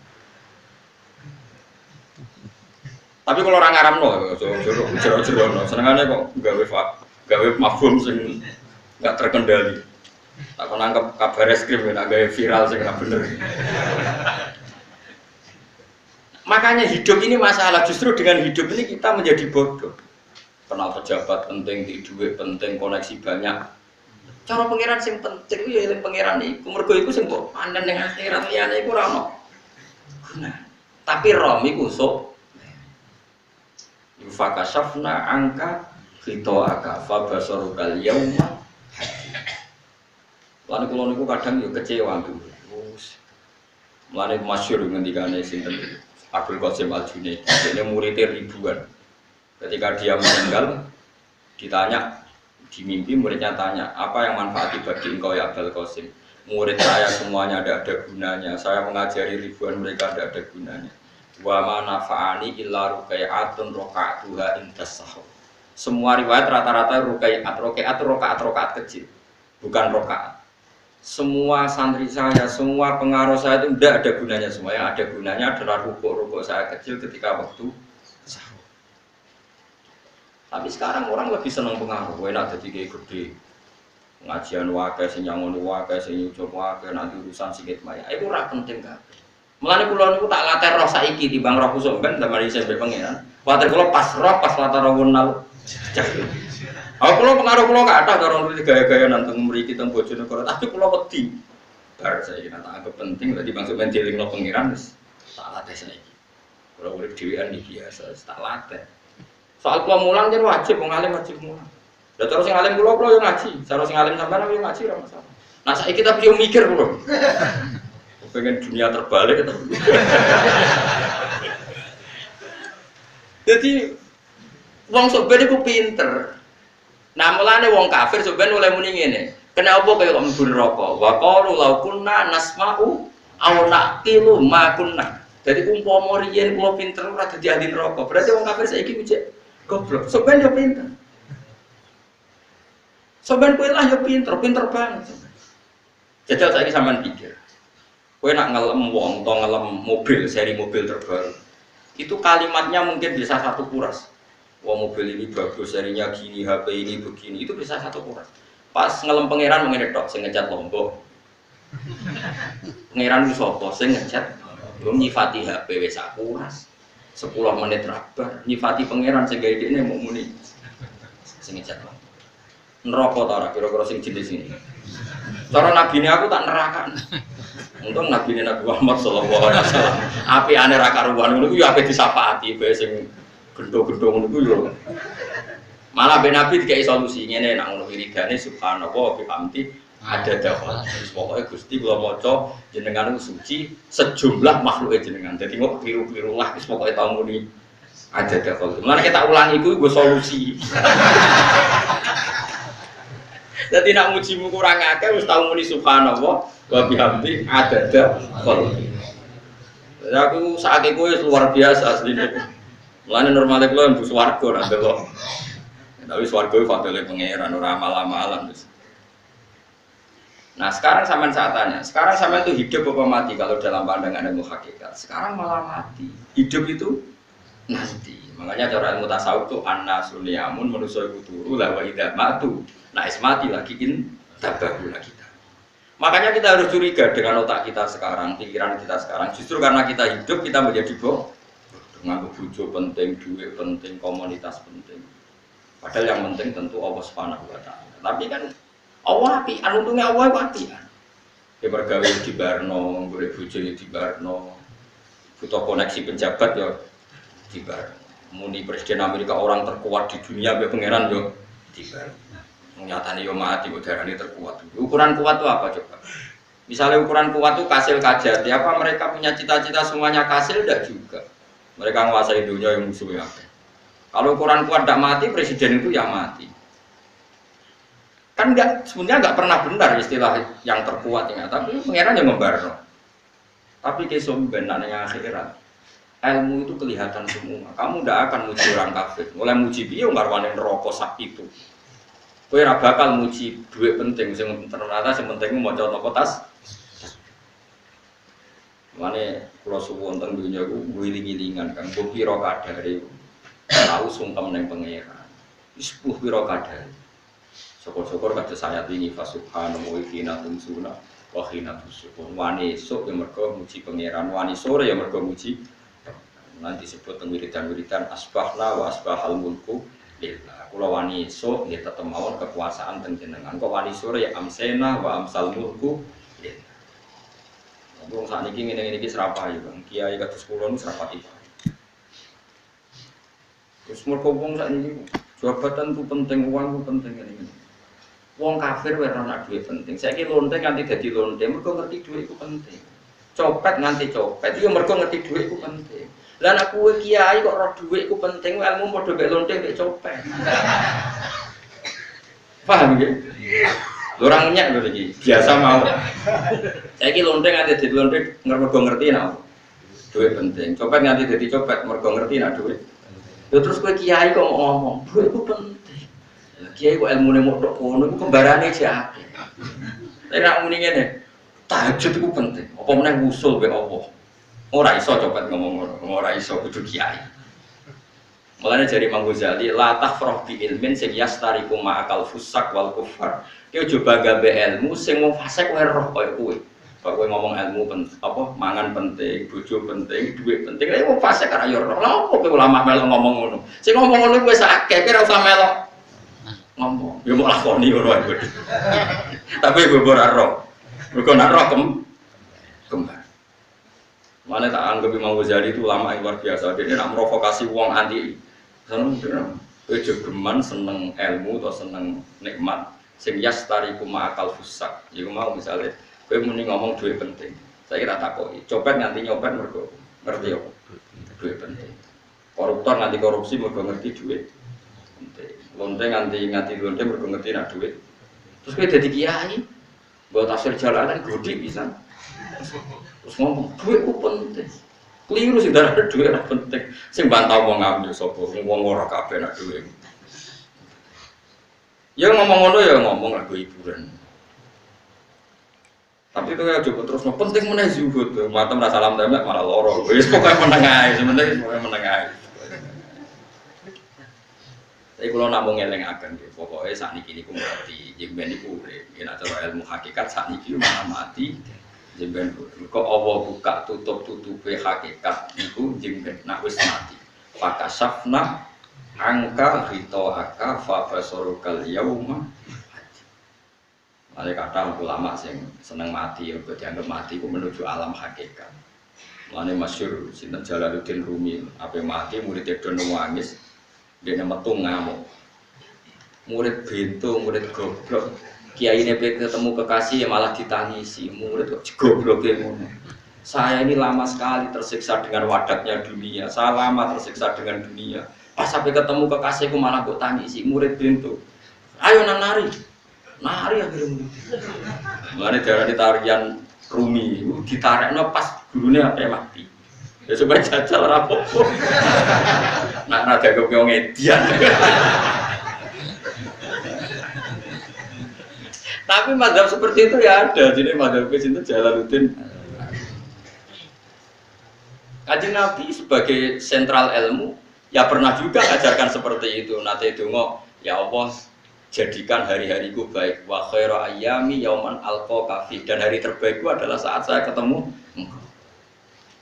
tapi kalau orang ngaramno jero-jero senengane kok gawe mafhum sing enggak terkendali. Tak nangkep kabar eskrim nak gawe viral sing ora bener. Makanya hidup ini masalah, justru dengan hidup ini kita menjadi bodoh. Kenal pejabat penting, di duit penting, koneksi banyak. Cara pangeran sing penting ku ya eling pangeran iku. Mergo iku sing mbok panen ning akhirat liyane iku ora ono. Nah, tapi rom iku sok fakashafna angka ghita'aka fabasarukal yauma. Lalu kalau niku kadang yo kecewa tuh, mulane masyhur ngendikane sinten Abdul Qasim Al-Junaidi, dia muridnya ribuan. Ketika dia meninggal, ditanya di mimpi muridnya tanya, apa yang manfaat bagi engkau ya Abdul Qasim? Murid saya semuanya ada gunanya, saya mengajari ribuan mereka ada gunanya. Wa ma nafa'ani illa ruqai'atun raqa'tuha indas sahur. Semua riwayat rata-rata rakaat kecil, bukan rakaat. Semua santri saya, semua pengaruh saya itu tidak ada gunanya semua. Yang ada gunanya adalah rukuk-rukuk saya kecil ketika waktu sahur. Tapi sekarang orang lebih senang pengaruh. Enak jadi kayak gede. Pengajian wakai, senyangon wakai, senyucuk wakai, nanti urusan sikit maya. Itu ora penting kan. Mulane kula niku tak latar roh saiki timbang roh kusuk ben zaman iki sampe pengenan. Kuwatir kula pas roh pas latar rawunal jahil. Aku kula pengaruh kula kathah cara nulis gaya-gaya nanteng mriki teng Bojonegoro, tapi kula wedi. Bar saiki tak anggap penting dadi maksud men dilingno pengiran wis tak latih saiki. Kula urip dhewean iki biasa, tak latih. Soal kula mulang yen wajib wong alim wajib mulang. Lah cara sing alim kula yo ngaji, cara sing alim sampean yo ngaji ora masalah. Nah saiki tapi yo mikir kula. Pengen dunia terbalik itu. Jadi wong sok ben iku pinter. Nah mulane wong kafir sok ben oleh muni ngene. Kenapa kaya kok mlebu neraka? Wa qalu law kunna nasma'u aw naqilu ma kunna. Jadi umpama riyen kula pinter ora dadi ahli neraka. Berarti wong kafir saiki cek goblok. Sok ben yo pinter. Sok ben kowe lah yo pinter banget. Jajal saiki sampean pikir. Kowe nak ngelem wong atau ngelem mobil, seri mobil terbaru. Itu kalimatnya mungkin bisa satu kuras. Wah mobil ini bagus, serinya gini, HP ini begini, itu bisa satu kuras. Pas ngelem pangeran mengenai tok, sing ngecat Lombok. Pangeran itu sapa sing ngecat? Belum nyifati HP wis kuras. 10 menit rabar, nyifati pangeran sing gawe dekne mau muni. Sing ngecat Lombok. Neraka ta ora kira-kira sing jenis ini. Cara nabi ini aku tak nerakan. Untung nabi Muhammad sallallahu alaihi wasallam. Api ane ra karuan ngono ku yo ape disapaati bae sing gendho-gendho ngono ku yo. Malah ben nabi dikai solusi ngene nek ngono wiridane subhanallah wa bihamdi ada dakwah. Pokoke Gusti kula maca jenengan suci sejumlah makhluke jenengan. Dadi kok kliru-kliru lah wis pokoke tau muni ada dakwah. Mulane kita ulangi iku nggo solusi. Dadi nak mujimu kurang akeh wis tau muni subhanallah wa bihamdi ada dakwah. Aku saiki kuwi luar biasa asline. Mulane normale kula mlebu swarga ra delok. Tapi swarga itu fadile pangeran ora amal-amalan wis. Nah, sekarang sampean saat tanya, sekarang sampean itu hidup apa mati kalau dalam pandangan ilmu hakikat? Sekarang malah mati. Hidup itu nanti. Makanya cara ilmu tasawuf itu annasul yamun manusa iku turu la wa idza matu. Nah, es mati lagi tabahu lagi. Makanya kita harus curiga dengan otak kita sekarang, pikiran kita sekarang. Justru karena kita hidup kita menjadi bodoh. Nganggep bojo penting, duit penting, komunitas penting. Padahal yang penting tentu Allah Subhanahu wa taala. Tapi kan Allah apian, untungnya Allah itu apian. Ya bergawe di Barno, boleh bojo di Barno. Butuh koneksi penjabat ya di Barno. Muni Presiden Amerika orang terkuat di dunia be pangeran yo di Barno. Nyatane yo mati kok darane terkuat. Ukuran kuat itu apa coba? Misalnya ukuran kuat itu kasil kajati, apa mereka punya cita-cita semuanya kasil? Tidak juga. Mereka menguasai dunia yang musuhnya. Kalau ukuran kuat tidak mati, presiden itu yang mati. Kan enggak, sebenarnya enggak pernah benar istilah yang terkuat ya, tapi pangeran yang membarno. Tapi kesum benarnya akhirat. Ilmu itu kelihatan semua. Kamu tidak akan muji orang kafir. Mulai muji dia ngarwanin rokok sak itu. Kowe ora bakal muji duit penting, sing ternyata sing penting mau maca toko tas. Mane kula suwun teng dunya ku ngiling-ngilingan Kang, mbok pira kadare. Tahu sungkem ning pangeran. Wis puh pira kadare. Syukur-syukur kados ayat ini fasubhanahu wa qina tumsuna wa qina tusukun. Wani esuk ya mergo muji pangeran, wani sore ya mergo muji. Nanti disebut teng wiridan-wiridan asbahna wa asbahal mulku lillah. Kula wani esuk nggih tetep mawon kekuasaan teng jenengan. Kok wani sore ya amsena wa amsal mulku lillah. Wong sakniki ngene-ngene iki serapayu, Bang. Kiai kados kula niku serapati. Terus mergo wong sakniki jabatan itu penting, uang itu penting ngene. Wong kafir wae ora duit penting. Saiki lonte nganti dadi lonte mergo ngerti duit itu penting. Copet nganti copet iki mergo ngerti duit itu penting. Lah nek kowe kiai kok roh duit itu penting, ilmu padha mek lonte mek copet. Paham nggih? Orang nyek lho iki, biasa mau. Saiki lonte nganti dadi lonte mergo ngerti nek duit penting. Copet nganti dadi copet mergo ngerti nek duit. Lha terus kowe kiai kok ngomong, duit itu penting. Kiai kok ilmune mok tok ngono iku kembarane jek. Nek muni ngene, tahajud itu penting. Apa meneh usul be Allah. Ora iso copet ngomong ngono, ora iso kudu kiai. Mulane jari Imam Ghazali, la tafrah bi ilmin sing yastariku ma'akal fusak wal kufar. Ki ojo bangga be ilmu sing wong fasik wae roh koyo kowe. Kok kowe ngomong ilmu apa mangan penting, bojo penting, duit penting. Lah wong fasik ora yo roh. Lah opo kowe ulama melok ngomong ngono. Sing ngomong ngono wis akeh, kira usah melok. ngomong, ya mau lakoni ngono ae. Tapi gue ora roh. Mergo nak roh kembar. Mana tak anggap Imam Ghazali itu ulama yang luar biasa. Dia nak provokasi wong anti. Seneng geman seneng ilmu atau seneng nikmat. Sing yastariku ma'akal fusak. Iku mau misalnya kowe muni ngomong duit penting. Saya kira takoki, copet nganti nyopet mergo ngerti apa? Duit penting. Koruptor nganti korupsi mergo ngerti duit penting. Lonte nganti lonte mergo ngerti nak duit. Terus kowe dadi kiai, mbok tafsir jalanan gede bisa. Terus ngomong duit ku penting. Keliru sih darah duit ora penting. Sing bantah wong ngambil sapa wong ora kabeh nak duit. Ya ngomong ngono ya ngomong lagu hiburan. Tapi itu ya cukup terus penting meneh zuhud. Matem ra salam templek malah loro. Wis pokoke meneng ae, sementing pokoke meneng ae. Tapi kalau nak mau ngelengaken nggih, pokoke sakniki niku mati, jemben niku urip. Yen cara ilmu hakikat sakniki malah mati. Jemben kok Allah buka tutup-tutupe hakikat niku jemben nak wis mati. Fakasafna angka ghitoaka fa basorukal yauma. Ada kata ulama sing seneng mati, ya dianggap mati ku menuju alam hakikat. Mulane masyhur sinten Jalaluddin Rumi, ape mati murid edo nangis, dene metu ngamuk. Murid bento, murid goblok. Kiyaine pe ketemu kekasih ya malah ditangisi, murid kok gobloke ngono. Saya ini lama sekali tersiksa dengan wadatnya dunia. Saya lama tersiksa dengan dunia. Pas sampai ketemu kekasihku malah kok tangisi, murid bento. Ayo nari. Nari akhirnya mulai darah tarian Rumi ditarekno pas gurune ape mati ya supaya jajal ora apa-apa nak rada kok ngedian tapi mazhab seperti itu ya ada jadi mazhab itu Jalaluddin Kanjeng Nabi sebagai sentral ilmu ya pernah juga ajarkan seperti itu nate donga ya Allah jadikan hari-hariku baik wa khairu ayyami yauman alqa fi dan hari terbaikku adalah saat saya ketemu engkau.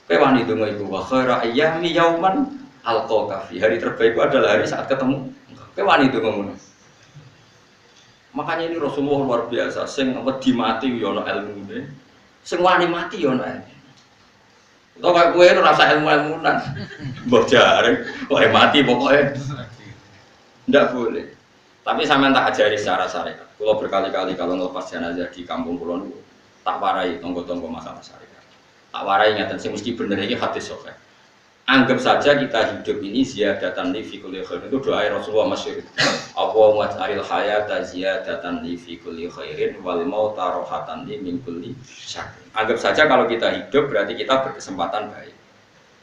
Kowe wani donga iku wa khairu ayyami yauman alqa fi hari terbaikku adalah hari saat ketemu engkau. Kowe wani donga ngono. Makanya ini Rasulullah luar biasa sing wedi mati yo ana ilmune. Sing wani mati yo ana ilmu. Utawa kowe ora rasa ilmu-ilmunan. Mbok jare kok mati pokoknya. Ndak boleh. Tapi sampean tak ajari secara syariat. Kalau berkali-kali kalau ngelepas jenazah di kampung kula niku tak warai tonggo-tonggo masalah syariat. Tak warai ngaten sing mesti bener iki hadis sahih. Anggap saja kita hidup ini ziyadatan li fi kulli khairin. Itu doa Rasulullah masyhur. Allahumma ja'alil hayata ziyadatan li fi kulli khairin wal mauta rahatan li min kulli syarr. Anggap saja kalau kita hidup berarti kita berkesempatan baik.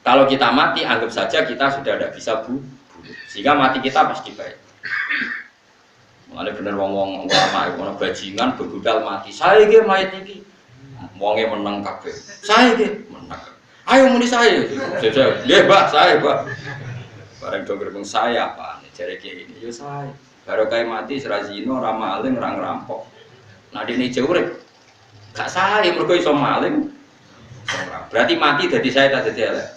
Kalau kita mati anggap saja kita sudah tidak bisa bunuh. Sehingga mati kita pasti baik. Mulane bener wong-wong ulama iku ana bajingan bebudal mati. Saya iki mayit iki. Wonge meneng kabeh. Saya iki meneng. Ayo muni saya. Nggih, Pak, saya, Pak. Bareng do gerbong saya apa? Jare kiai ini, yo saya. Baru kae mati ora zina, ora maling, ora ngerampok. Nah dene urip. Gak saya mergo iso maling. Berarti mati dadi saya tak dadi elek.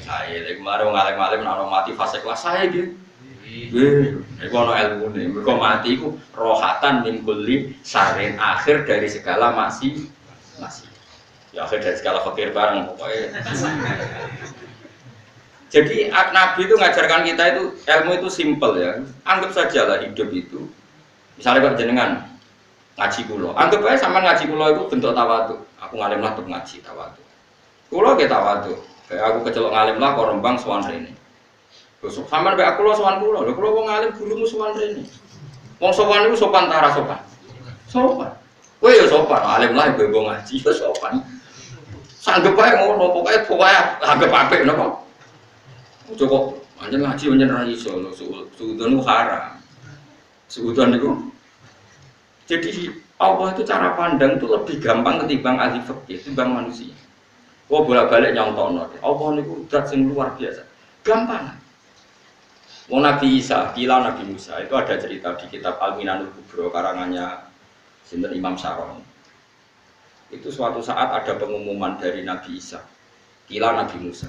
Saya lek kemarin ngalim-alim nek mati fase kelas saya iki. Iku ana ilmune. Mergo mati iku rohatan min kulli sarin akhir dari segala masih. Ya akhir dari segala fakir bareng pokoknya. Jadi Nabi itu ngajarkan kita itu ilmu itu simpel ya. Anggap saja lah hidup itu. Misalnya kok jenengan ngaji kula. Anggap aja sampean ngaji kula itu bentuk tawadhu. Aku ngalim lah untuk ngaji tawadhu. Kula ge tawadhu. Kayak aku kecelok ngalim lah kok Rembang sowan rene. Sampeyan mek aku lho sowan kula. Lho kula wong alim gurumu sowan rene. Wong sowan niku sopan ta ora sopan? Sopan. Kowe ya sopan, alim lah ibu ngaji ya sopan. Sanggep ae ngono, pokoke anggap apik napa. Cukup anjen ngaji anjen ra iso lho, suudon haram. Suudon niku. Jadi Allah itu cara pandang itu lebih gampang ketimbang ahli fikih, ketimbang manusia. Kok bolak-balik nyontokno. Allah niku zat sing luar biasa. Gampang. Wong Nabi Isa, kila Nabi Musa itu ada cerita di kitab Al-Minanul Kubro karangannya sinten Imam Syaron. Itu suatu saat ada pengumuman dari Nabi Isa, kila Nabi Musa.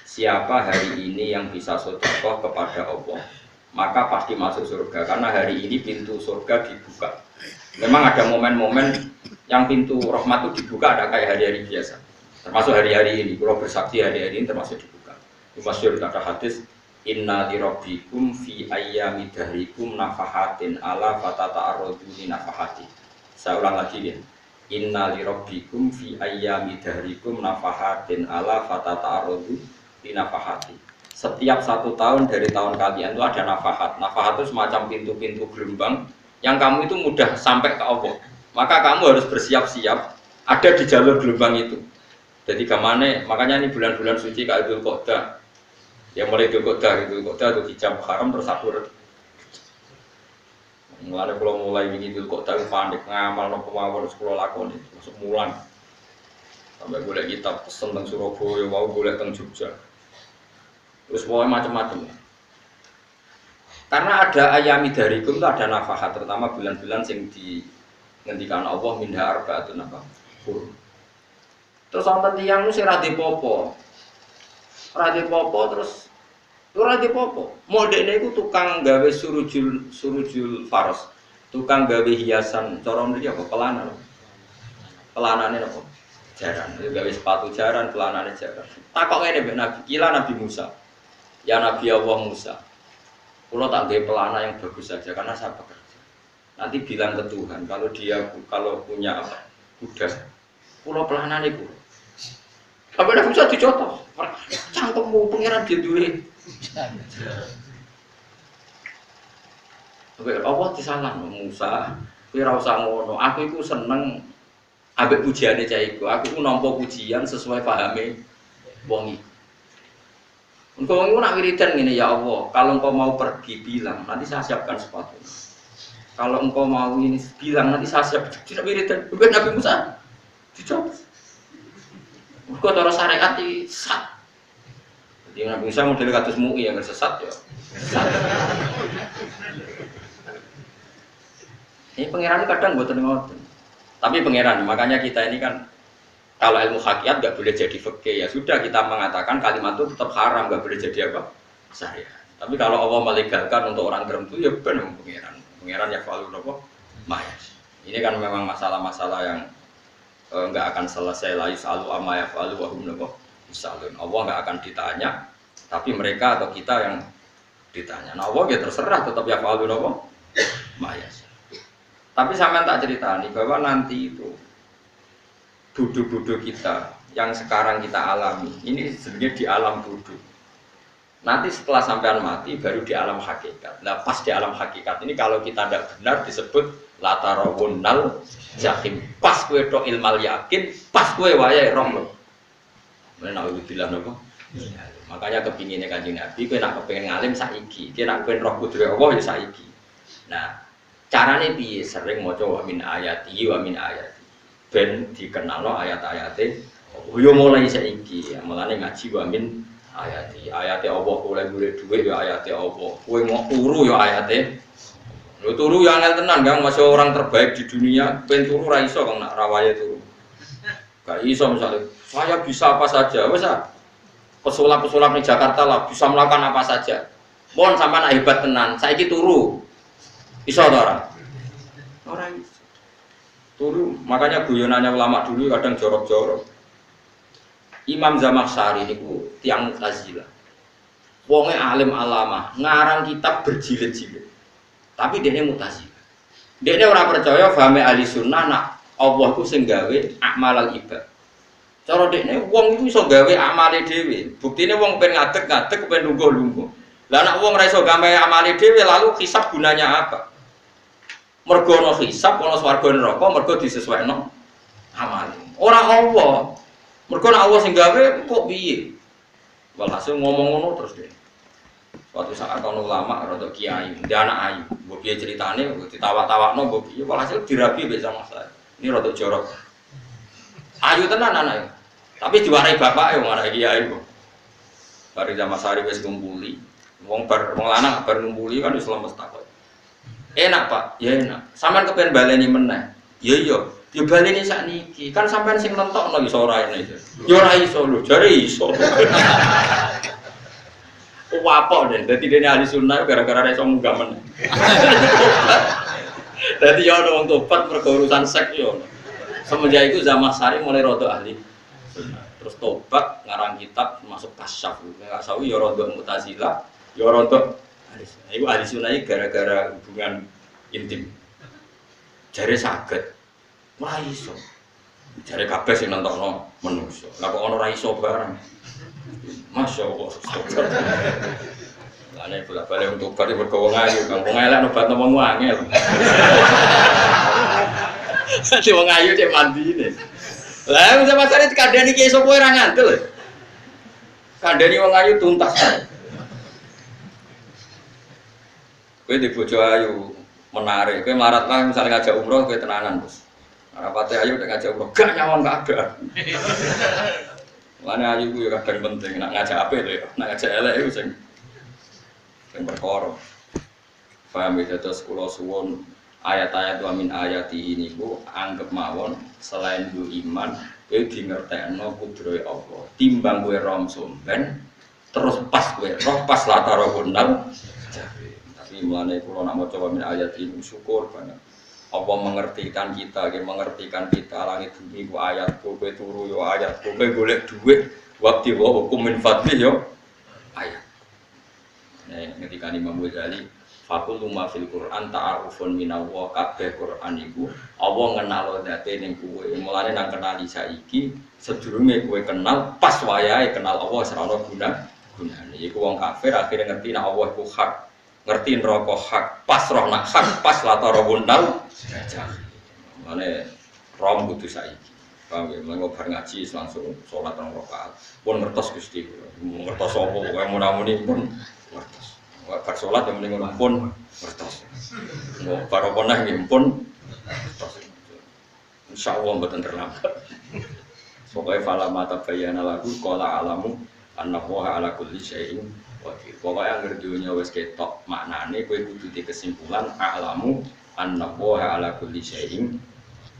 Siapa hari ini yang bisa sedekah kepada Allah maka pasti masuk surga karena hari ini pintu surga dibuka. Memang ada momen-momen yang pintu rahmat itu dibuka ada kayak hari-hari biasa. Termasuk hari-hari ini, kalau bersaksi hari-hari ini termasuk dibuka. Di masyhur kata hadis, inna lirabbikum fi ayyami dahrikum nafahatin ala fatata'arradu li nafahati. Saya ulang lagi ya. Inna lirabbikum fi ayyami dahrikum nafahatin ala fatata'arradu li nafahati. Setiap 1 tahun dari tahun kalian itu ada nafahat. Nafahat itu semacam pintu-pintu gelombang yang kamu itu mudah sampai ke Allah. Maka kamu harus bersiap-siap ada di jalur gelombang itu. Jadi kemana? Makanya ini bulan-bulan suci kayak Dzul Qa'dah. Ya mulai Dzul Qa'dah itu di jam haram terus sakur. Mulai kalau mulai begini Dzul Qa'dah panik ngamal nopo mawon sekolah lakon itu masuk mulan. Sampai boleh kitab pesen teng Surabaya, mau boleh teng Jogja. Terus pokoknya macam-macam. Karena ada ayami darikum itu ada nafahat, terutama bulan-bulan yang dihentikan Allah minha arba'atun nafahah. Terus wonten tiyang sing ra dipopo. Ra dipopo terus ora dipopo. Modene iku tukang gawe surujul faros. Tukang gawe hiasan cara mriki apa pelana. Pelanane napa? Jaran. Gawe sepatu jaran, pelanane jaran. Takok ngene mbek Nabi, kila Nabi Musa. Ya Nabi Allah Musa. Kulo tak gawe pelana yang bagus saja karena saya bekerja. Nanti bilang ke Tuhan kalau punya apa? Kuda. Kulo pelanane kulo. Sampai Nabi Musa dicotos. Cangkemmu pangeran dia duwe. Sampai Allah disalah Musa, kowe ora usah ngono. Aku iku seneng ambek pujiane cah iku. Aku iku nampa pujian sesuai pahame wong iki. Engkau nak wiridan gini ya Allah. Kalau engkau mau pergi bilang, nanti saya siapkan sepatu. Kalau engkau mau ini bilang, nanti saya siapkan. Tidak wiridan. Bukan Nabi Musa dicoba. Kau taruh syariat di sesat. Jadi Nabi Musa model kados MUI yang sesat ya. Ini pangeran kadang buat ngoten. Tapi pangeran, makanya kita ini kan kalau ilmu hakikat nggak boleh jadi fikih ya sudah kita mengatakan kalimat itu tetap haram nggak boleh jadi apa syariat. Tapi kalau Allah melegalkan untuk orang tertentu ya benar pangeran ya falu apa mayas. Ini kan memang masalah-masalah yang nggak akan selesai lah yusalu amma yafalu wa hum yusalun. Allah nggak akan ditanya, tapi mereka atau kita yang ditanya. Nah Allah ya terserah tetap yafalu apa mayas. Tapi sampean tak ceritani bahwa nanti itu bodoh-bodoh kita yang sekarang kita alami ini sebenarnya di alam bodoh. Nanti setelah sampean mati baru di alam hakikat. Nah pas di alam hakikat ini kalau kita tidak benar disebut latarawunnal jahim. Pas kue tok ilmal yakin, pas kue wayahe roh. Menauzubillah napa? Makanya kepinginnya Kanjeng Nabi, kue nak kepingin ngalim saiki, kue nak kepingin roh kudus Allah ya saiki. Nah carane piye? Sering maca wa min ayati wa min ayati. Ben dikenalno ayat-ayate. Yo mulai saiki, mulane ngaji wa min ayati. Ayate Allah oleh duit ya ayate Allah. Kowe mau turu ya ayate. Lho turu ya angel tenan, Kang, masih orang terbaik di dunia, ben turu ra iso Kang nak rawaye turu. Gak iso misalnya, saya bisa apa saja, wes pesulap-pesulap di Jakarta lah bisa melakukan apa saja. Mohon sampean nak hebat tenan, saiki turu. Iso ta ora? Ora iso. Turu, makanya guyonannya ulama dulu kadang jorok-jorok. Imam Zamakhsyari niku tiyang Mu'tazilah. Wonge alim alama, ngarang kitab berjilid-jilid. Tapi dene Mu'tazilah. Dene ora percaya fahame ahli sunnah nak Allah ku sing gawe amalal ibad. Cara dekne wong iku iso gawe amale dhewe. Buktine wong pengen ngadeg-ngadeg, pengen lungguh-lungguh. Lah nek wong ora iso gawe amale dhewe lalu hisab gunanya apa? Mergo ana hisab, ana swarga neraka, mergo disesuaikno amale. Ora Allah. Mergo nek Allah sing gawe kok piye? Walhasil ngomong ngono terus deh. Suatu saat ana ulama rada kiai, ndek anak ayu. Mbok piye critane ditawa-tawakno mbok piye walhasil dirabi mbek sama saya. Ini rada jorok. Ayu tenan anake. Tapi diwarai bapake wong anak kiai kok. Bari Zamakhsyari wis ngumpuli. Wong lanang bar ngumpuli kan wis lemes takut. Enak Pak, ya enak. Sampeyan kepen baleni meneh. Ya iya, ya baleni sakniki. Kan sampeyan sing nentokno iso ora ini. Ya ora iso lho, jare iso. Wapok deh, jadi dia ahli sunnah gara-gara dia munggah men. Jadi ya orang tobat berurusan seks yo. Semenjak itu zaman Sari mulai rodo ahli sunnah. Terus tobat ngarang kitab masuk tasyaf. Nggak tahu ya rodo Mu'tazilah, ya rodo ahli sunnah. Itu ahli sunnah gara-gara hubungan intim. Jare saged. Ora iso. Jare kabeh sing nentokno menungso. Lah kok ono ora iso bareng. Masyaallah. Lah nek bolak-balik untuk obat mergo wong ayu, kang wong elek obat wong angel. Dadi wong ayu cek mandine. Lah wis pasare dikandani ki sapa ora ngandel. Kandani wong ayu tuntas. Kowe di bojo ayu menarik, kowe melarat lah misalnya ngajak umroh kowe tenanan, Bos. Rapate ayu nek ngajak umroh gak nyawang keadaan. Lane ayu ku ya kadang penting, nak ngajak apik lho, nak ngajak elek iku sing perkara. Paham ya terus kula suwun ayat-ayat wa min ayati ini ku anggap mawon selain du iman kowe dingertekno kudrohe Allah. Timbang kowe rom somben terus pas kowe roh pas latara gunal. Tapi mulane kula nak maca wa min ayati ini syukur banget. Allah mengertikan kita, mengertikan kita langit bumi ku ayatku, kowe turu yo ayatku, kowe golek dhuwit waktu wa hukum min fadli yo ayat. Nek ngendikane Imam Ghazali, faqul ma fil Qur'an ta'arufun minallah kabeh Qur'an iku Allah ngenalo date ning kowe. Mulane nang kenali saiki sedurunge kowe kenal pas wayahe kenal Allah ora ono gunane. Iku wong kafir akhire ngerti nek Allah iku hak. Ngerti neraka hak, pas roh nak hak, pas latara wundal mane rom kudu saiki. Paham ya, mengko bar ngaji langsung salat nang rakaat. Pun ngertos Gusti, ngertos apa pokoke munamuni pun ngertos. Bar salat yang mending ngono pun ngertos. Mau bar apa neh nggih pun ngertos. Insyaallah mboten terlambat. Pokoke fala mata bayana lagu qala alamu annahu ala kulli syai'in qadir. Pokoknya anggere dunya wis ketok maknane kowe kudu di kesimpulan alamu annahu ala kulli syai'in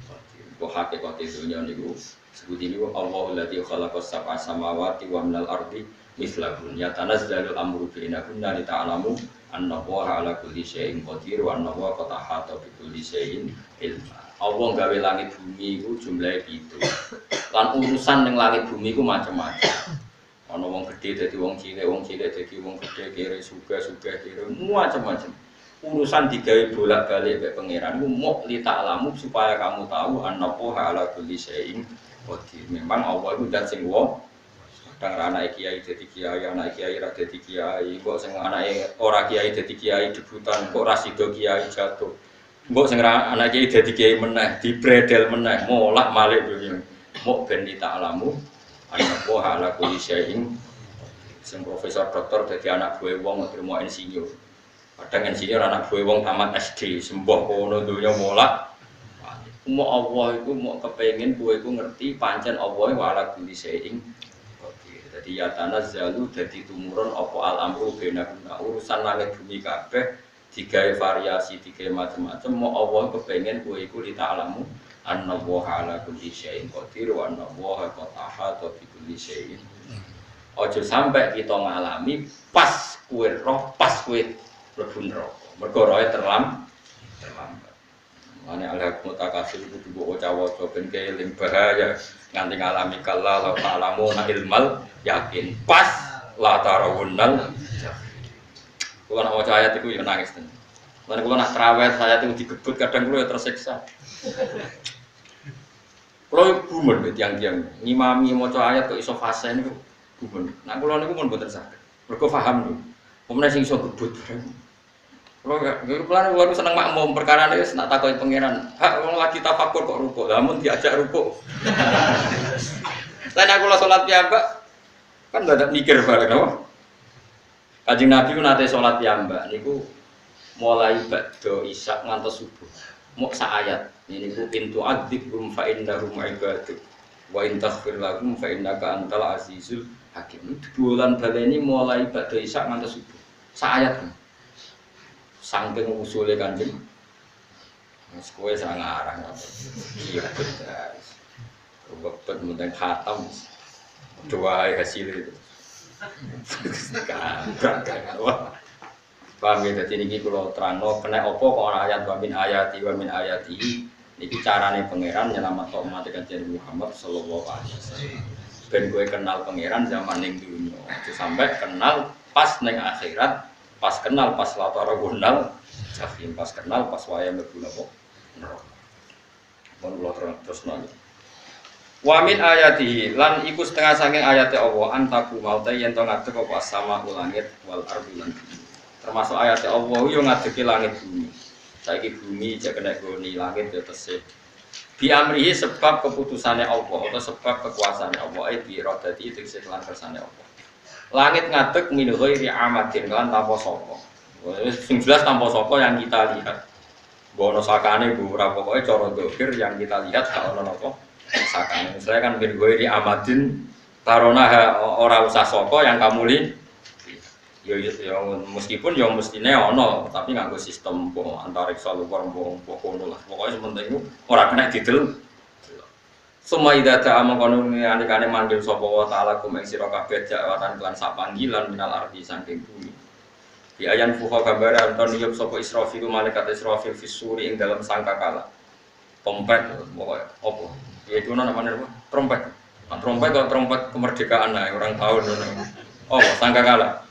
qadir. Kok hakikate dunya niku sebut niku Allahu alladzi khalaqas sab'a samawati wa minal ardi mislahun yatanazzalul amru bainakunna li ta'lamu annahu ala kulli syai'in qadir wa annahu qad ahata bi kulli syai'in ilma. Allah gawe langit bumi iku jumlahe 7. Lan urusan ning langit bumi iku macam-macam. Ana wong gedhe dadi wong cilik dadi wong gedhe, kere sugih kere macam-macam. Urusan digawe bolak-balik mek pangeran ku muk li ta'lamu supaya kamu tahu annahu ala kulli syai'in qadir. Memang Allah iku zat sing wa kadang anake kiai dadi kiai, anake kiai ra dadi kiai, kok sing anake ora kiai dadi kiai debutan, kok ra sida kiai jatuh. Kok sing anake kiai dadi kiai meneh, dibredel meneh, molak malik dunya. Muk ben li ta'lamu annahu ala kulli syai'in. Sing profesor doktor dadi anak buah wong terima insinyur. Kadang insinyur anak buah wong tamat SD, sembah kono donya molak. Mau Allah iku mau kepengin kowe iku ngerti pancen Allah wa ala kulli syai'in. Dadi ya tanazzalu dadi tumurun apa al-amru bainahum. Urusan langit bumi kabeh digawe variasi, digawe macam-macam. Mau Allah kepengin kowe iku li ta'lamu annahu ala kulli syai'in qadir wa annahu qad ahata bi kulli syai'in. Aja sampai kita ngalami pas kowe roh, pas kowe mlebu neraka. Mergo roe terlambat. Mane al-haqmu takasir kudu mbok waca-waca ben keling bahaya nganti ngalami kala la ta'lamu ilmal yakin. Pas la tarawunnal. Kula nak waca ayat iku ya nangis tenan. Lan kula nak traweh ayat iku digebut kadang kula ya tersiksa. Kalau gumun bet tiang-tiang ngimami maca ayat kok iso fase niku gumun. Nah kula niku mun mboten saged. Mergo paham niku. Pemene sing iso gebut. Kula kula seneng makmum perkara niku nak takoki pangeran. Hak wong lagi tafakur kok rukuk. Lah mun diajak rukuk. Lan aku salat piyambak kan ndak mikir bareng apa. Kanjeng Nabi ku nate salat piyambak niku mulai badha isya ngantos subuh. Mok sak ayat. Niku pintu adzibrum fa innahum ibaduk wa in taghfir lahum fa innaka antal azizul hakim. Bulan baleni mulai badha isya ngantos subuh. Sak ayat. Saking usule Kanjeng. Wis kowe sak ngarang apa. Iya bener. Kebet mendeng khatam. Doa hasil itu. Kabrak kan. Wah. Paham ya, jadi ini kalau terangno kena opo kok ana ayat wa min ayati niki carane pangeran nyelamat umat Kanjeng Muhammad sallallahu alaihi wasallam. Ben gue kenal pangeran zaman ning dunya, aja sampai kenal pas ning akhirat, pas kenal pas latara gondal, jahim pas kenal pas waya mlebu napa neraka. Mun kula terus nanya. Wa min ayatihi lan iku setengah saking ayate Allah antaku maute yen to ngadeg apa sama langit wal ardi lan termasuk ayat Allah yo ngadeki langit bumi. Saiki bumi jek kena goni langit yo tesih. Bi amrihi sebab keputusannya Allah atau sebab kekuasaane Allah bi radati tegese lan kersane Allah. Langit ngadeg min ghairi amadin lan tanpa sapa. Wis sing jelas tanpa sapa yang kita lihat. Bono sakane bu ora pokoke cara dohir yang kita lihat gak ono napa sakane. Misalnya kan min ghairi amadin tarona ora usah sapa yang kamu lihat. Ya meskipun ya mestine ono tapi nganggo sistem antariksa luar kono lah pokoke sementing iku ora kena didel summa idza ta'a maqanu alikane manggil sapa wa ta'ala kum ing sira kabeh jawatan lan sak panggilan minal ardi saking bumi di ayan fuha gambare anton yop sapa Israfil malaikat Israfil fisuri ing dalam sangkakala trompet pokoke apa ya itu namanya apa trompet trompet kok trompet kemerdekaan lah orang tahun oh sangkakala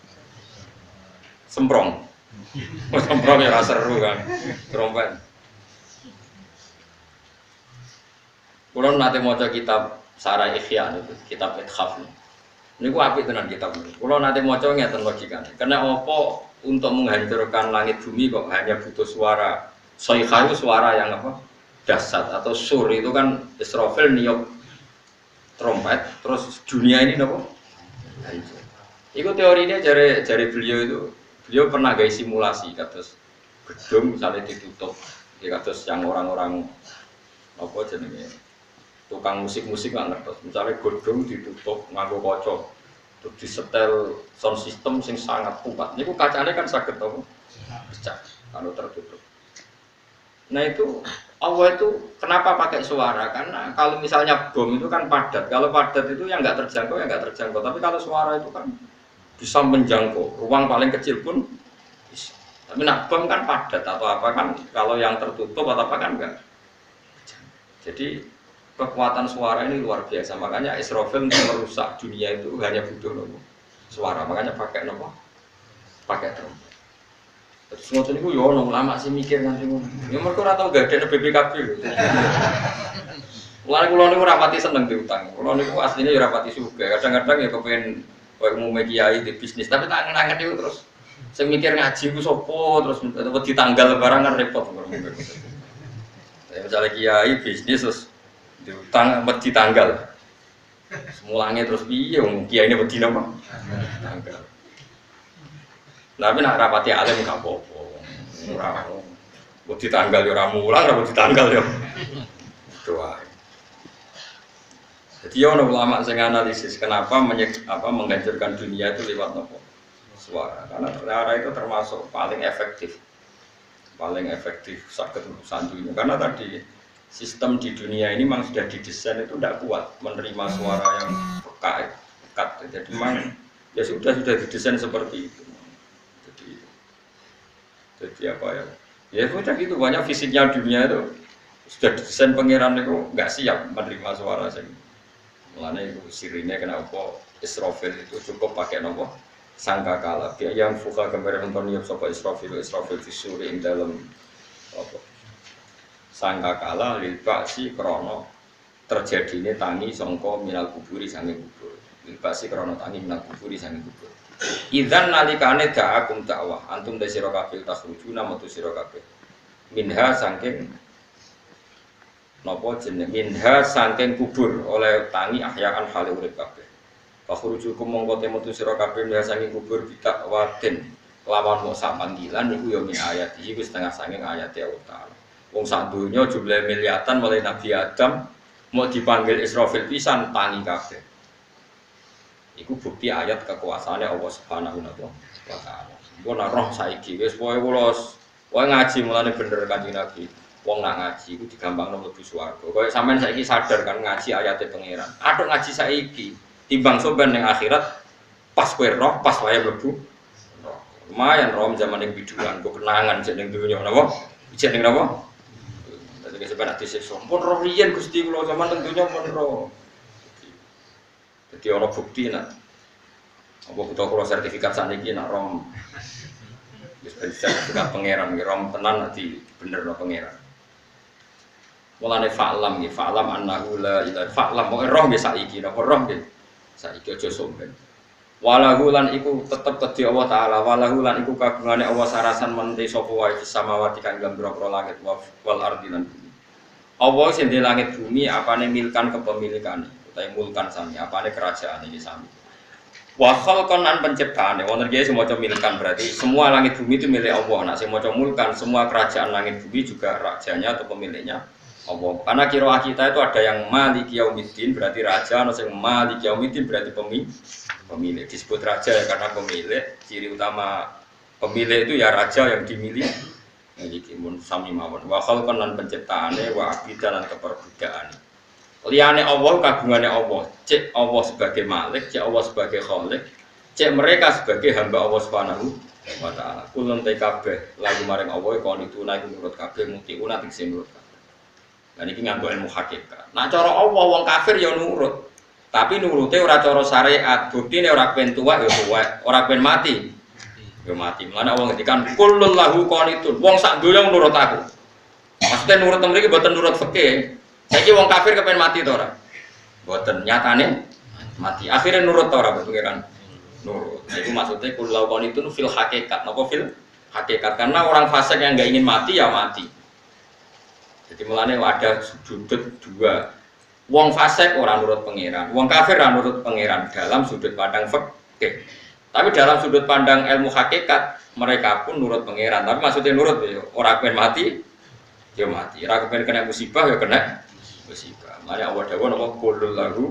semprong ya seru kan trompet. Kulo nate maca kitab Sarah Ikhya niku kitab Ithaf niku apik tenan kitab niku. Kulo nate maca ngeten logikane. Karena apa untuk menghancurkan langit bumi kok hanya butuh suara sayharu suara yang apa dahsyat atau sur itu kan Israfil niup trompet terus dunia ini napa hancur. Iku teorinya jare beliau itu beliau pernah gawe simulasi kados gedung misalnya ditutup ya kados yang orang-orang apa jenenge tukang musik-musik nggak ngertos misalnya gedung ditutup nganggo kaca terus disetel sound system sing sangat kuat niku kacane kan saged apa pecah kalau tertutup. Nah itu Allah itu kenapa pakai suara karena kalau misalnya bom itu kan padat kalau padat itu yang nggak terjangkau ya nggak terjangkau tapi kalau suara itu kan bisa menjangkau ruang paling kecil pun bisa. Tapi nak bom kan padat atau apa kan kalau yang tertutup atau apa kan enggak. Jadi kekuatan suara ini luar biasa makanya Israfil untuk merusak dunia itu hanya butuh suara makanya pakai pakai trompet. Terus ngoten niku yo ono ulama sih mikir nanti yo mergo ora tau gadene BPKB lho. Mulane kula niku ora pati seneng diutang. Kula niku asline yo ora pati sugih. Kadang-kadang ya kepengin kowe umume kiai di bisnis tapi tak ngenangen itu terus sing mikir ngaji ku sapa terus wedi tanggal barang kan repot ya misalnya kiai bisnis terus diutang wedi tanggal semulange terus piye wong kiai ini wedi napa tanggal tapi nak rapati alim gak apa-apa ora wedi tanggal yo ora mulang ora wedi tanggal yo doa. Jadi ono ulama sing analisis kenapa menghancurkan dunia itu lewat nopo suara. Karena suara itu termasuk paling efektif sakit urusan dunia. Karena tadi sistem di dunia ini memang sudah didesain itu tidak kuat menerima suara yang pekat. Jadi memang ya sudah didesain seperti itu. Jadi apa ya? Ya sudah gitu banyak fisiknya dunia itu sudah didesain pangeran itu nggak siap menerima suara segitu. Mulane itu sirine kenapa Israfil itu cukup pakai nopo sangkakala. Dia yang fuka gambar nonton niup sapa Israfil fisuri ing dalam apa sangkakala lilbasi krono terjadine tangi sangka minal kuburi sange kubur. Lilbasi krono tangi minal kuburi sange kubur. Idzan nalikane da'akum dakwah antum de sira kabeh takhrujuna metu sira kabeh. Minha saking napa jeneng minha saking kubur oleh tangi ahyaan hale urip kabeh. Fakhrujukum mongko metu sira kabeh minha saking kubur bidak wadin lawan mok sak panggilan niku ya min ayat iki wis setengah saking ayat Allah Taala. Wong sak donya jumlah miliatan mulai Nabi Adam mau dipanggil Israfil pisan tangi kabeh. Iku bukti ayat kekuasaane Allah Subhanahu wa taala. Mbok roh saiki wis pokoke kula ngaji mulane bener Kanjeng Nabi. Wong nak ngaji iku digampangno mlebu swarga. Kaya sampean saiki sadar kan ngaji ayate pangeran. Atuk ngaji saiki timbang sampean ning akhirat pas kowe roh, pas wae mlebu. Lumayan rom zaman yang biduan, kok kenangan jeneng dunya napa? Jeneng napa? Dadi sebenarnya disiksa. Pun roh riyen Gusti kula zaman tentunya pun roh. Jadi ana bukti nak. Apa butuh kula sertifikat saniki nak rom. Wis sertifikat pangeran rom tenan nanti bener no pangeran. Mulane fa'lam nggih, fa'lam annahu la ilaha fa'lam kok roh nggih saiki napa roh nggih. Saiki aja sombong. Walahu lan iku tetep kedhi Allah taala walahu lan iku kagungane Allah sarasan menti sapa wae samawati kang dalam boro langit wal ardi lan bumi. Allah sing di langit bumi apane milkan kepemilikane utawa mulkan sami apane kerajaan iki sami. Wa khalqan lan penciptaane wonten iki semoga milkan berarti semua langit bumi itu milik Allah. Nek sing maca mulkan semua kerajaan langit bumi juga rajanya atau pemiliknya Allah. Karena kiroah kita itu ada yang Maliki Yaumiddin berarti raja, ada yang Maliki Yaumiddin berarti pemilik. Disebut raja ya karena pemilik. Ciri utama pemilik itu ya raja yang dimiliki. Miliki mun sami mawon. Wa khalqan lan penciptaane wa abidan lan keperbudaane. Liyane Allah kagungane Allah. Cek Allah sebagai Malik, cek Allah sebagai Khalik, cek mereka sebagai hamba Allah Subhanahu wa taala. Kulun kabeh lagu maring Allah kon itu naik menurut kabeh mutiuna tegese nurut. Dan ini nganggo ilmu hakikat. Nah cara Allah wong kafir ya nurut. Tapi nurute ora cara syariat. Buktine ora kepen tuwa ya tuwa, ora kepen mati. Ya mati. Mulane wong ngendikan kullun lahu qanitun. Wong sak donya nurut aku. Maksudnya nurut mriki mboten nurut fikih. Saiki wong kafir kepen mati to ora? Mboten, nyatane mati. Akhirnya nurut to ora pengiran? Nurut. Nah, itu maksudnya kullun lahu qanitun fil hakikat. Napa fil hakikat? Karena orang fasik yang enggak ingin mati ya mati. Jadi mulane ada sudut dua. Wong fasik orang nurut pangeran, wong kafir orang nurut pangeran dalam sudut pandang fikih. Tapi dalam sudut pandang ilmu hakikat mereka pun nurut pangeran. Tapi maksudnya nurut ya orang kepen mati, ya mati. Orang kepen kena musibah ya kena musibah. Makanya Allah dawuh napa kullu lahu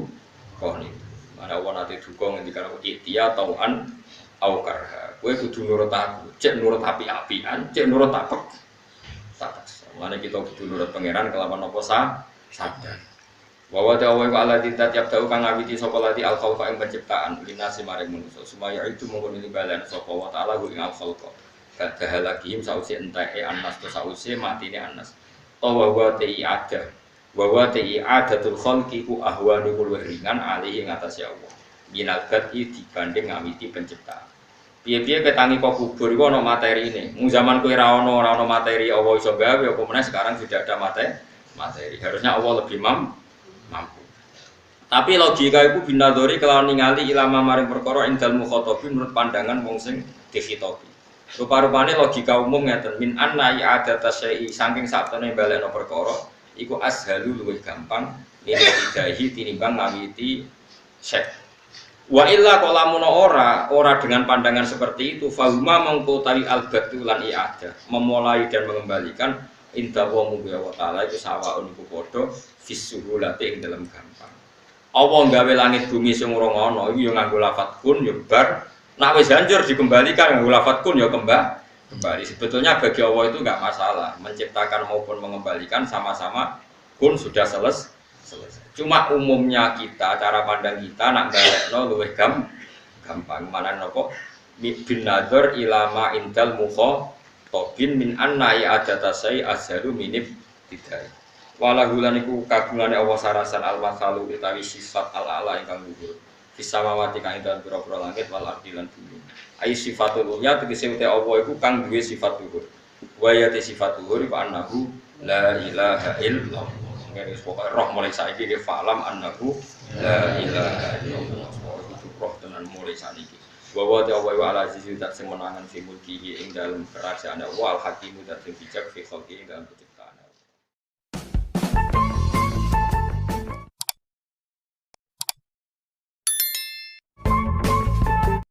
qanit. Mana Allah nanti dukung ngendikan aku ikhtiya tauan au karha. Kowe kudu nurut aku, cek nurut api-apian, cek nurut tapek. Mana kita kudu nurut pangeran kelawan apa sadar. Wa ta'awwa ala tiap tahu kang ngawiti sapa lati al khalqa ing penciptaan linasi maring manusa supaya itu mongko nibalan sapa wa ta'ala ing al khalqa. Kadha lagi sause enteke anas to sause matine anas. Wa ti ada. Wa ti adatul khalqi ku ahwanu luwih ringan ali ing atas ya Allah. Minal gati dibanding ngawiti penciptaan. Piye-piye ketangi kok kubur iku ana materi ini. Mung zaman kowe ora ana materi Allah iso gawe apa meneh sekarang sudah ada materi. Harusnya Allah lebih mampu. Tapi logika itu binadori kalau ningali ilama maring perkara indal mukhotobi menurut pandangan wong sing dikhitobi. Rupa-rupane logika umum ngeten min anna i'adata syai'i saking saptene baleno perkara iku ashalu luwih gampang lidahi tinimbang ngawiti syekh. Wa illa kok lamun ora dengan pandangan seperti itu fahuma mengko tawi al-batu lan i'adah memulai dan mengembalikan inda wa wa ta'ala itu sawaun iku padha fisuhulati ing dalam gampang. Allah gawe langit bumi sing ora ana iku ya nganggo lafat kun ya bar. Nek wis hancur dikembalikan nganggo lafat kun ya kembali. Sebetulnya bagi Allah itu enggak masalah, menciptakan maupun mengembalikan sama-sama kun sudah selesai. Cuma umumnya kita cara pandang kita nak balekno luwih gampang. Mana napa bin nazar ilama indal mukhatabin min anna i'adata syai azharu minib tidak. Walahu lan iku kagungane Allah sarasan al-masalu utawi sifat al-ala ingkang luhur. Fisamawati kang ing pira-pira langit wal ardi lan bumi. Ai sifatul ulya tegese uti Allah iku kang duwe sifat luhur. Wa ya sifat luhur iku annahu la ilaha illallah. Ngene pokoke roh mulai saiki ge falam annahu la ilaha illallah. Itu roh tenan mulai saiki. Wa ta wa ala azizi tak sing menangan fi mulkihi ing dalem kerajaan Allah al-hakim tak bijak fi khalqi ing dalem